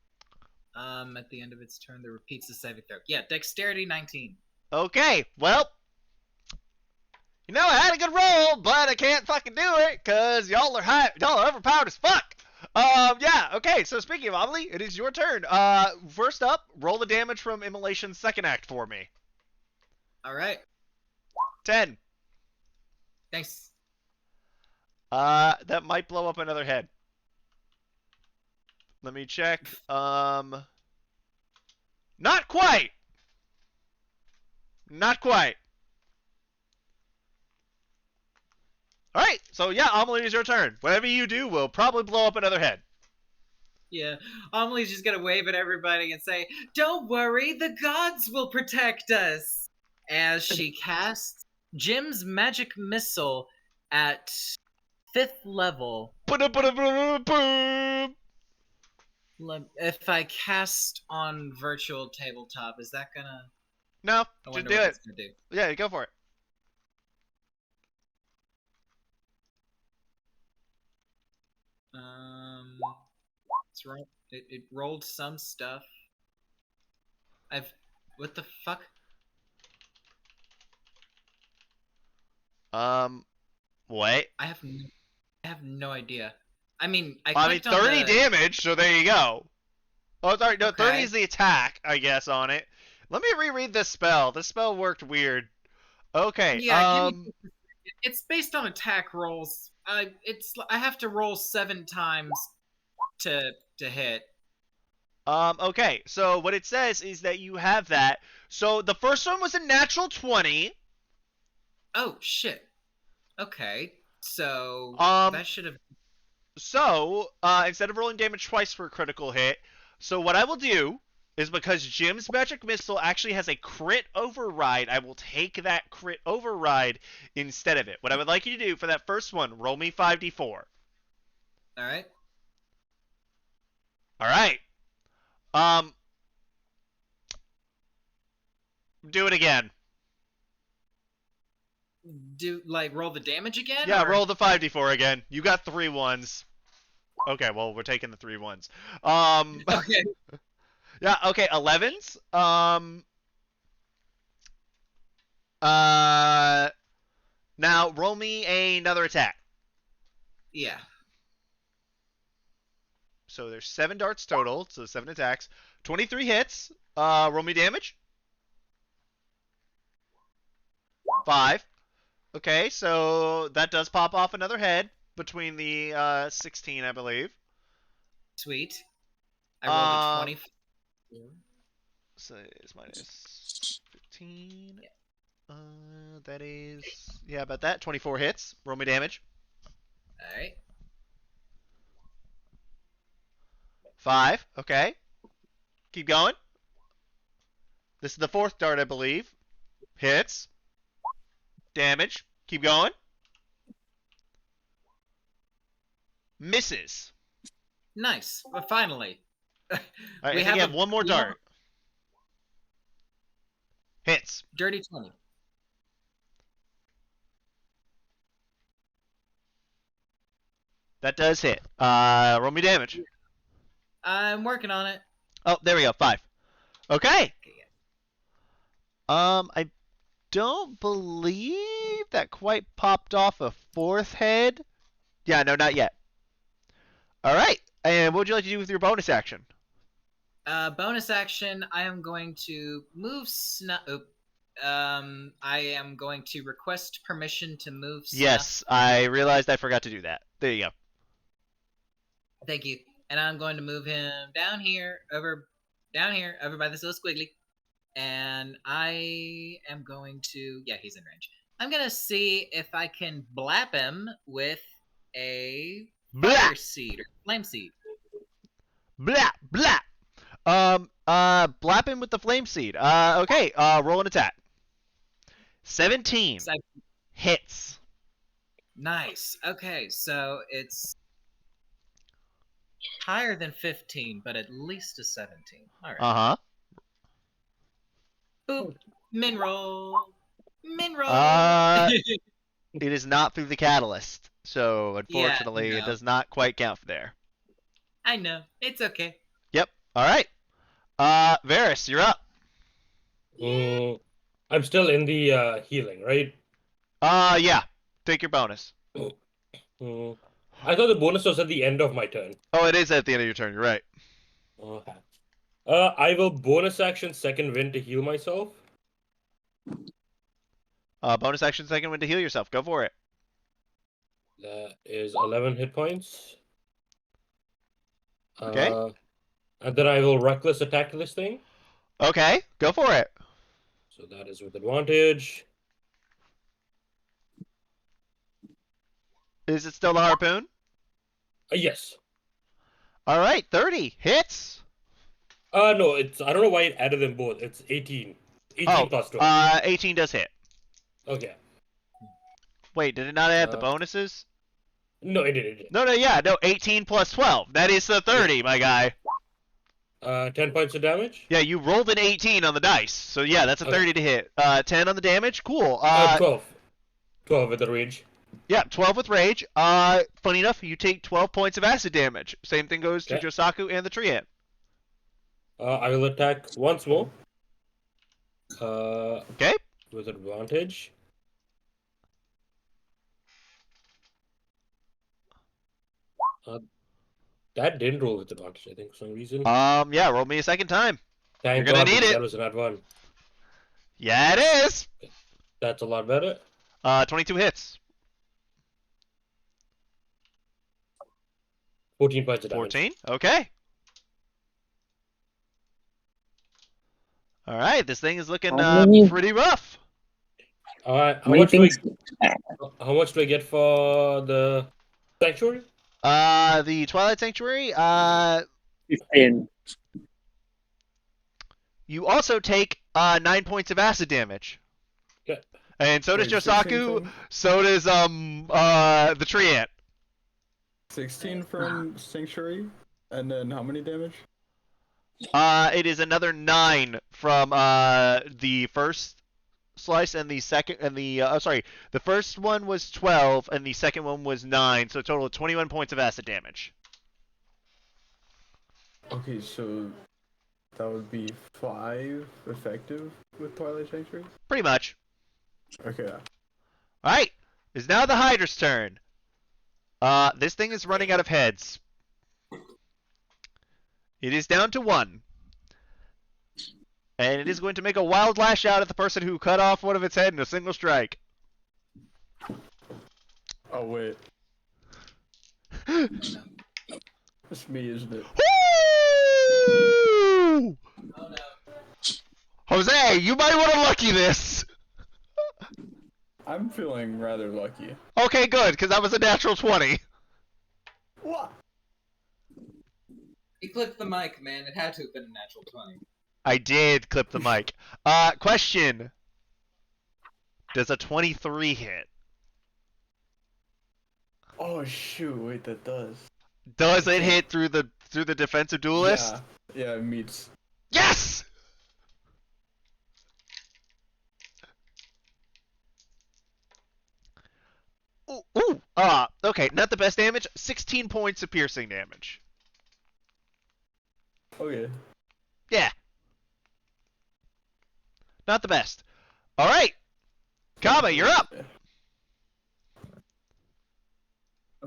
At the end of its turn, that repeats the saving throw. Yeah, dexterity 19. Okay, well, you know, I had a good roll, but I can't fucking do it, cause y'all are overpowered as fuck. Yeah, okay, so speaking of Amelie, it is your turn. First up, roll the damage from Immolation's second act for me. Alright. 10. Thanks. That might blow up another head. Let me check. Not quite. Not quite. Alright, so yeah, Amelie, it's your turn. Whatever you do will probably blow up another head. Yeah, Amelie's just gonna wave at everybody and say, "Don't worry, the gods will protect us!" As she casts Jim's magic missile at 5th level. If I cast on virtual tabletop, is that gonna... No, I just wonder do what it. it's gonna do. Yeah, go for it. It's roll. It rolled some stuff. What the fuck? What? I have no idea. I mean, I I mean, clicked on 30 the... damage, so there you go. Oh, sorry, no, 30 Okay. is the attack, I guess, on it. Let me reread this spell. This spell worked weird. Okay, Yeah, it's based on attack rolls. I have to roll 7 times to hit. Okay, so what it says is that you have that. So the first one was a natural 20. Oh shit. Okay, so that should have... So, instead of rolling damage twice for a critical hit, so what I will do is because Jim's magic missile actually has a crit override, I will take that crit override instead of it. What I would like you to do for that first one, roll me 5d4. Alright. Alright. Do it again. Roll the damage again? Yeah, or... roll the 5d4 again. You got 3 ones. Okay, well, we're taking the 3 ones. Okay. Yeah, okay, 11s. Now roll me another attack. Yeah. So there's 7 darts total, so 7 attacks. 23 hits. Roll me damage. 5. Okay, so that does pop off another head between the 16, I believe. Sweet. I rolled a 20. So it's minus 15. That is... Yeah, about that. 24 hits. Roll me damage. Alright. 5. Okay. Keep going. This is the fourth dart, I believe. Hits. Damage. Keep going. Misses. Nice. But finally. All right, I think you have one more dart. Hits. Dirty 20. That does hit. Roll me damage. I'm working on it. Oh, there we go. 5. Okay. I don't believe that quite popped off a fourth head. Yeah, no, not yet. All right. And what would you like to do with your bonus action? Bonus action, I am going to move I am going to request permission to move Snuff. Yes, I realized I forgot to do that. There you go. Thank you. And I'm going to move him down here, over by this little squiggly. And I am going to, yeah, he's in range. I'm going to see if I can blap him with a fire seed or flame seed. Blah, blah. Blap him with the flame seed. Okay, roll an attack. 17. Hits. Nice. Okay, so it's higher than 15, but at least a 17. All right. Uh-huh. Boop. Min roll. Min roll. It is not through the catalyst, so unfortunately Yeah, it no. does not quite count for there. I know. It's okay. Yep. All right. Varys, you're up. I'm still in the healing, right? Yeah. Take your bonus. I thought the bonus was at the end of my turn. Oh, it is at the end of your turn. You're right. Okay. I will bonus action second wind to heal myself. Bonus action second wind to heal yourself. Go for it. That is 11 hit points. Okay. And then I will reckless attack this thing. Okay. Go for it. So that is with advantage. Is it still the harpoon? Yes. All right. 30 hits. No, it's I don't know why it added them both. It's 18. 18 plus 12. 18 does hit. Okay. Wait, did it not add the bonuses? No, it did. No, yeah, no. 18 plus 12. That is the 30, my guy. 10 points of damage. Yeah, you rolled an 18 on the dice, so yeah, that's a 30 to hit. 10 on the damage. Cool. 12. 12 with the rage. Yeah, 12 with rage. Funny enough, you take 12 points of acid damage. Same thing goes to Okay. Josaku and the tree ant. I will attack once more. Okay. With advantage. That didn't roll with advantage, I think, for some reason. Yeah, roll me a second time. Thank You're gonna God, need because it. That was an ad one. Yeah, it is. That's a lot better. 22 hits. 14 points of damage. 14. Okay. All right, this thing is looking pretty rough. Alright, how much do I get for the sanctuary? The Twilight Sanctuary. 15. You also take 9 points of acid damage. Okay. And so does Wait, 16 Josaku. from- So does the tree ant. 16 from Sanctuary, and then how many damage? It is another 9 from the first slice and the second and the sorry, the first one was 12 and the second one was 9, so a total of 21 points of acid damage. Okay, so that would be 5 effective with Twilight Sanctuary? Pretty much. Okay. Alright, it's now the Hydra's turn. This thing is running out of heads. It is down to 1. And it is going to make a wild lash out at the person who cut off one of its head in a single strike. Oh, wait. It's me, isn't it? Woo! Jose, you might want to lucky this. I'm feeling rather lucky. Okay, good, because that was a natural 20. What? He clipped the mic, man. It had to have been a natural 20. I did clip the mic. Question. Does a 23 hit? Oh shoot! Wait, that does. Does it Okay. hit through the defensive duelist? Yeah, it meets. Yes! Ooh, okay, not the best damage. 16 points of piercing damage. Okay. Yeah. Not the best. Alright. Kaba, you're up!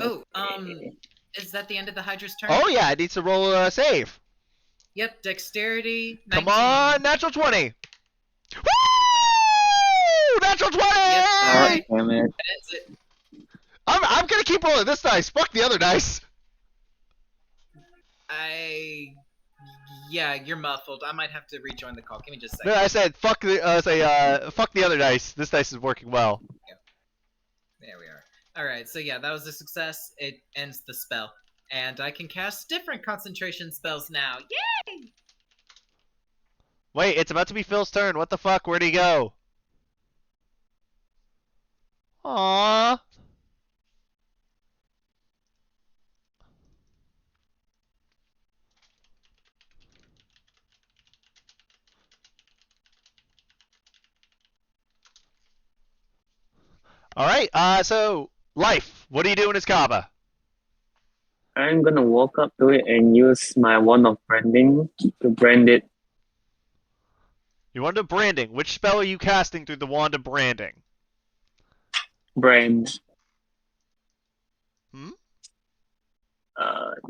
Oh, is that the end of the Hydra's turn? Oh yeah, it needs to roll a save. Yep, dexterity. 19. Come on, natural 20! Woo! Natural 20! Yep, alright. Damn it. That's it. I'm gonna keep rolling this dice. Fuck the other dice. Yeah, you're muffled. I might have to rejoin the call. Give me just a No, second. I said fuck fuck the other dice. This dice is working well. There we are. Alright, so yeah, that was a success. It ends the spell. And I can cast different concentration spells now. Yay! Wait, it's about to be Phil's turn. What the fuck? Where'd he go? Aww. Alright, so, Life, what are you doing as Kaba? I'm gonna walk up to it and use my wand of branding to brand it. You want to branding. Which spell are you casting through the wand of branding? Brand. Hmm?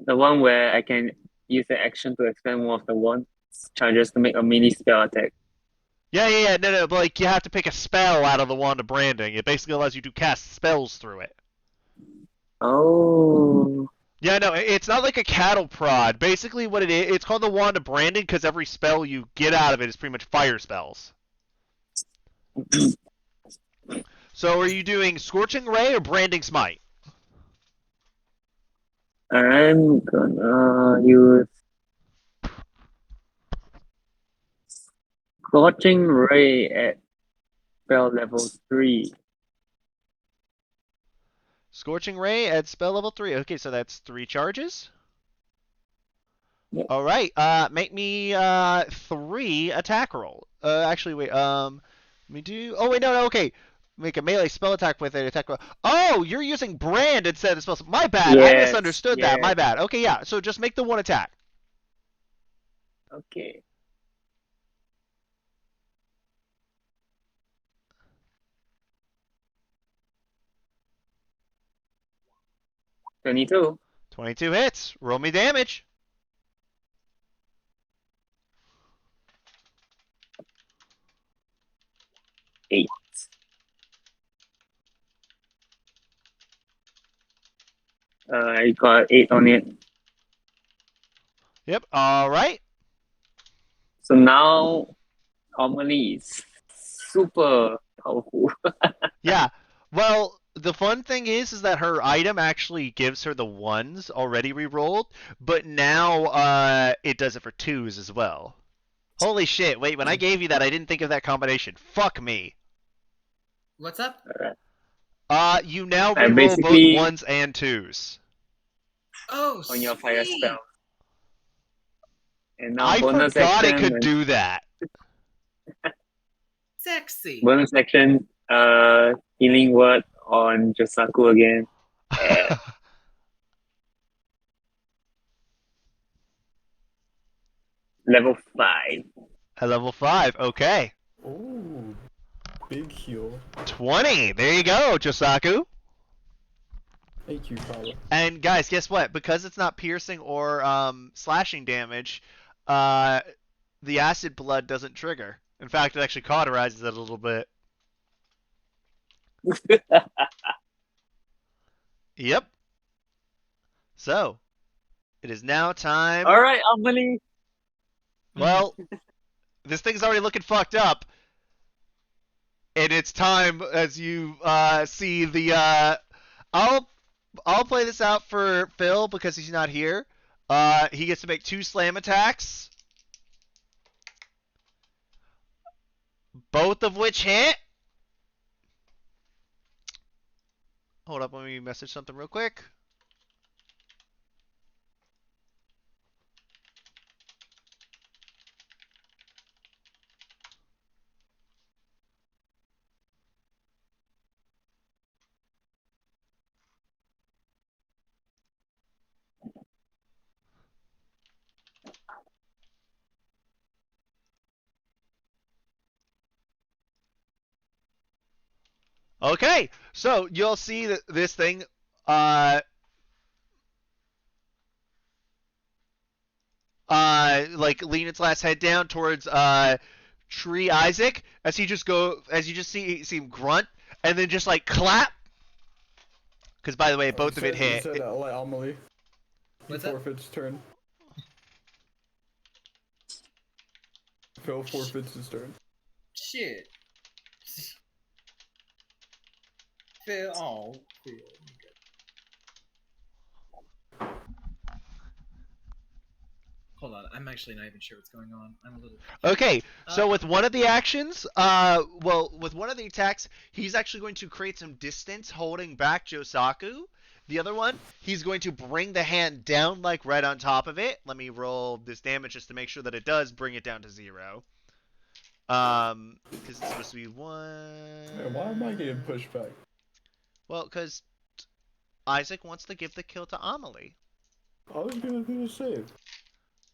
The one where I can use the action to expend one of the wand charges to make a mini spell attack. Yeah, no, but like, you have to pick a spell out of the wand of branding. It basically allows you to cast spells through it. Oh. Yeah, no, it's not like a cattle prod. Basically, what it is, it's called the Wand of Branding because every spell you get out of it is pretty much fire spells. So, are you doing Scorching Ray or Branding Smite? I'm gonna use Scorching Ray at spell level 3. Scorching Ray at spell level 3. Okay, so that's 3 charges. Yep. Alright, make me 3 attack roll. Actually, wait, let me do. Oh, wait, no, okay. Make a melee spell attack with an attack roll. Oh, you're using brand instead of spells. My bad, I Yes, misunderstood that. My yes. bad. Okay, yeah, so just make the 1 attack. Okay. $22. 22 hits. Roll me damage. $8. I got 8 on it. Yep, alright. So now Amelie is super powerful. Yeah. Well, the fun thing is that her item actually gives her the 1s already re-rolled, but now it does it for 2s as well. Holy shit, wait, when I gave you that, I didn't think of that combination. Fuck me. What's up? You now I re-roll both basically- 1s and 2s. Oh, on your fire sweet. spell. And now I bonus forgot action. it could do that. Sexy. Bonus action. Healing word on Josaku again. Level 5. At level 5, okay. Ooh, big heal. 20, there you go, Josaku. Thank you, Kaba. And guys, guess what? Because it's not piercing or slashing damage, the acid blood doesn't trigger. In fact, it actually cauterizes it a little bit. Yep. So, it is now time. All right, Amelie. Well, this thing's already looking fucked up. And it's time as you see the I'll play this out for Phil because he's not here. He gets to make 2 slam attacks. Both of which hit. Hold up, let me message something real quick. Okay, so you'll see that this thing like lean its last head down towards Tree Isaac as you just see him grunt and then just like clap. Because by the way, both of it hit. He said let Amelie. He What's that? forfeits turn. Phil forfeits his turn. Shit. Phil, oh, Phil. Hold on, I'm actually not even sure what's going on. I'm a little. Okay, so with one of the actions, with one of the attacks, he's actually going to create some distance holding back Josaku. The other one, he's going to bring the hand down like right on top of it. Let me roll this damage just to make sure that it does bring it down to 0. Because it's supposed to be 1. Man, why am I getting pushed back? Well, because Isaac wants to give the kill to Amelie. I was gonna do the save.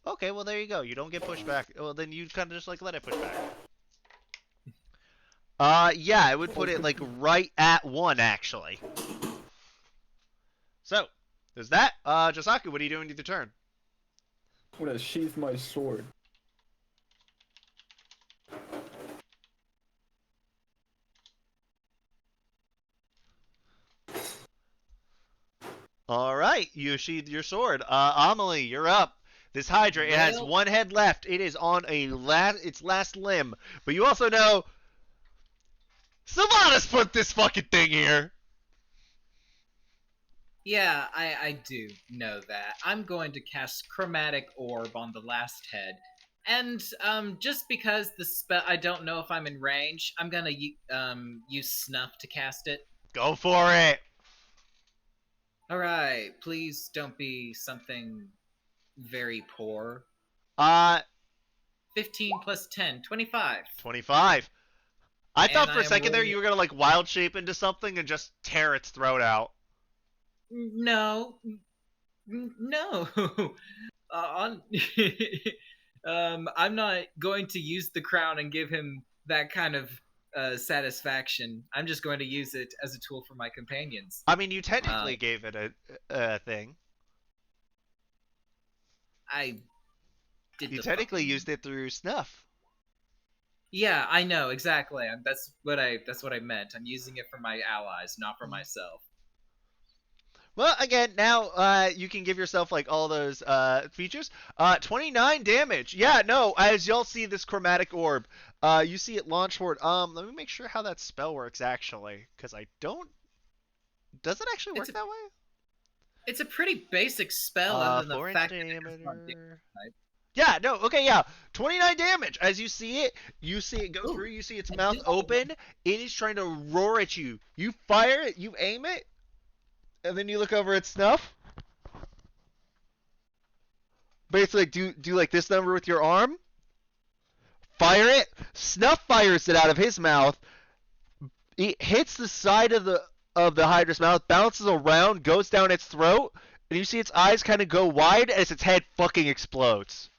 Okay, well there you go. You don't get pushed back. Well, then you kind of just like let it push back. Yeah, I would put it like right at 1 actually. So, there's that. Josaku, what are you doing with your turn? I'm gonna sheath my sword. Alright, you sheathe your sword. Amelie, you're up. This Hydra, it has 1 head left. It is on its last limb. But you also know Sylvanas put this fucking thing here. Yeah, I do know that. I'm going to cast Chromatic Orb on the last head. And just because the spell, I don't know if I'm in range, I'm gonna use Snuff to cast it. Go for it. Alright, please don't be something very poor. 15 plus 10, 25. 25. I thought for a I'm second there rolling- you were gonna like wild shape into something and just tear its throat out. No. No. I'm not going to use the crown and give him that kind of satisfaction. I'm just going to use it as a tool for my companions. I mean, you technically gave it a thing. I did. You technically used it through Snuff. Yeah, I know exactly. That's what I meant. I'm using it for my allies, not for myself. Well, again, now you can give yourself like all those features. 29 damage. Yeah, no. As y'all see this chromatic orb, you see it launch forward. Let me make sure how that spell works actually, because I don't. Does it actually work that way? It's a pretty basic spell, other than the fact that diameter. Yeah, no, okay, yeah. 29 damage. As you see it go through, you see its mouth open. It is trying to roar at you. You fire it, you aim it, and then you look over at Snuff. Basically, do like this number with your arm. Fire it. Snuff fires it out of his mouth. It hits the side of the Hydra's mouth, bounces around, goes down its throat, and you see its eyes kind of go wide as its head fucking explodes.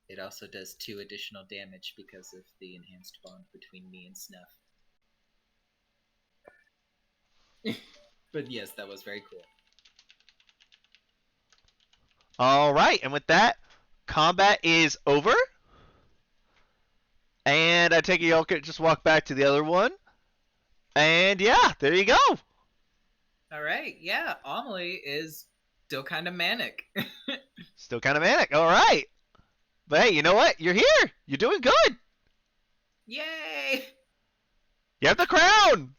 It also does 2 additional damage because of the enhanced bond between me and Snuff. But yes, that was very cool. Alright, and with that, combat is over. And I take it y'all could just walk back to the other one. And yeah, there you go. Alright, yeah, Amelie is still kind of manic. Still kind of manic. Alright. But hey, you know what? You're here. You're doing good. Yay! You have the crown.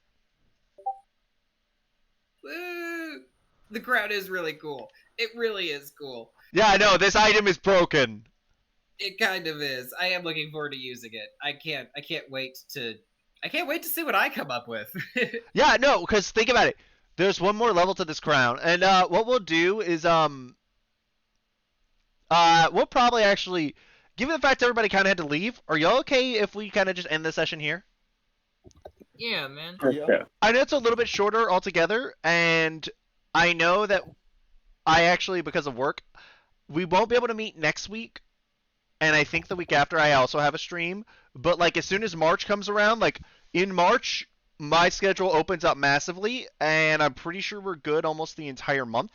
Woo! The crown is really cool. It really is cool. Yeah, I know. This item is broken. It kind of is. I am looking forward to using it. I can't wait to see what I come up with. Yeah, no, because think about it. There's one more level to this crown, and what we'll do is we'll probably actually, given the fact everybody kind of had to leave, are y'all okay if we kind of just end the session here? Yeah, man. Okay. I know it's a little bit shorter altogether, and I know that I actually, because of work, we won't be able to meet next week, and I think the week after I also have a stream. But like as soon as March comes around, like in March, my schedule opens up massively, and I'm pretty sure we're good almost the entire month.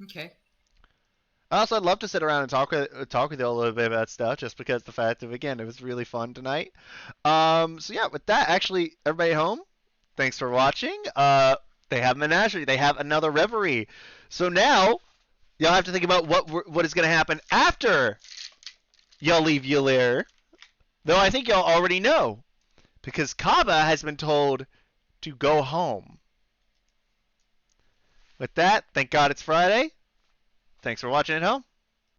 Okay. Also, I'd love to sit around and talk with you a little bit about stuff, just because the fact of, again, it was really fun tonight. So yeah, with that, actually, everybody at home, thanks for watching. They have Menagerie, they have another Reverie. So now, y'all have to think about what is going to happen after y'all leave Ylir. Though I think y'all already know, because Kaba has been told to go home. With that, thank God it's Friday. Thanks for watching at home.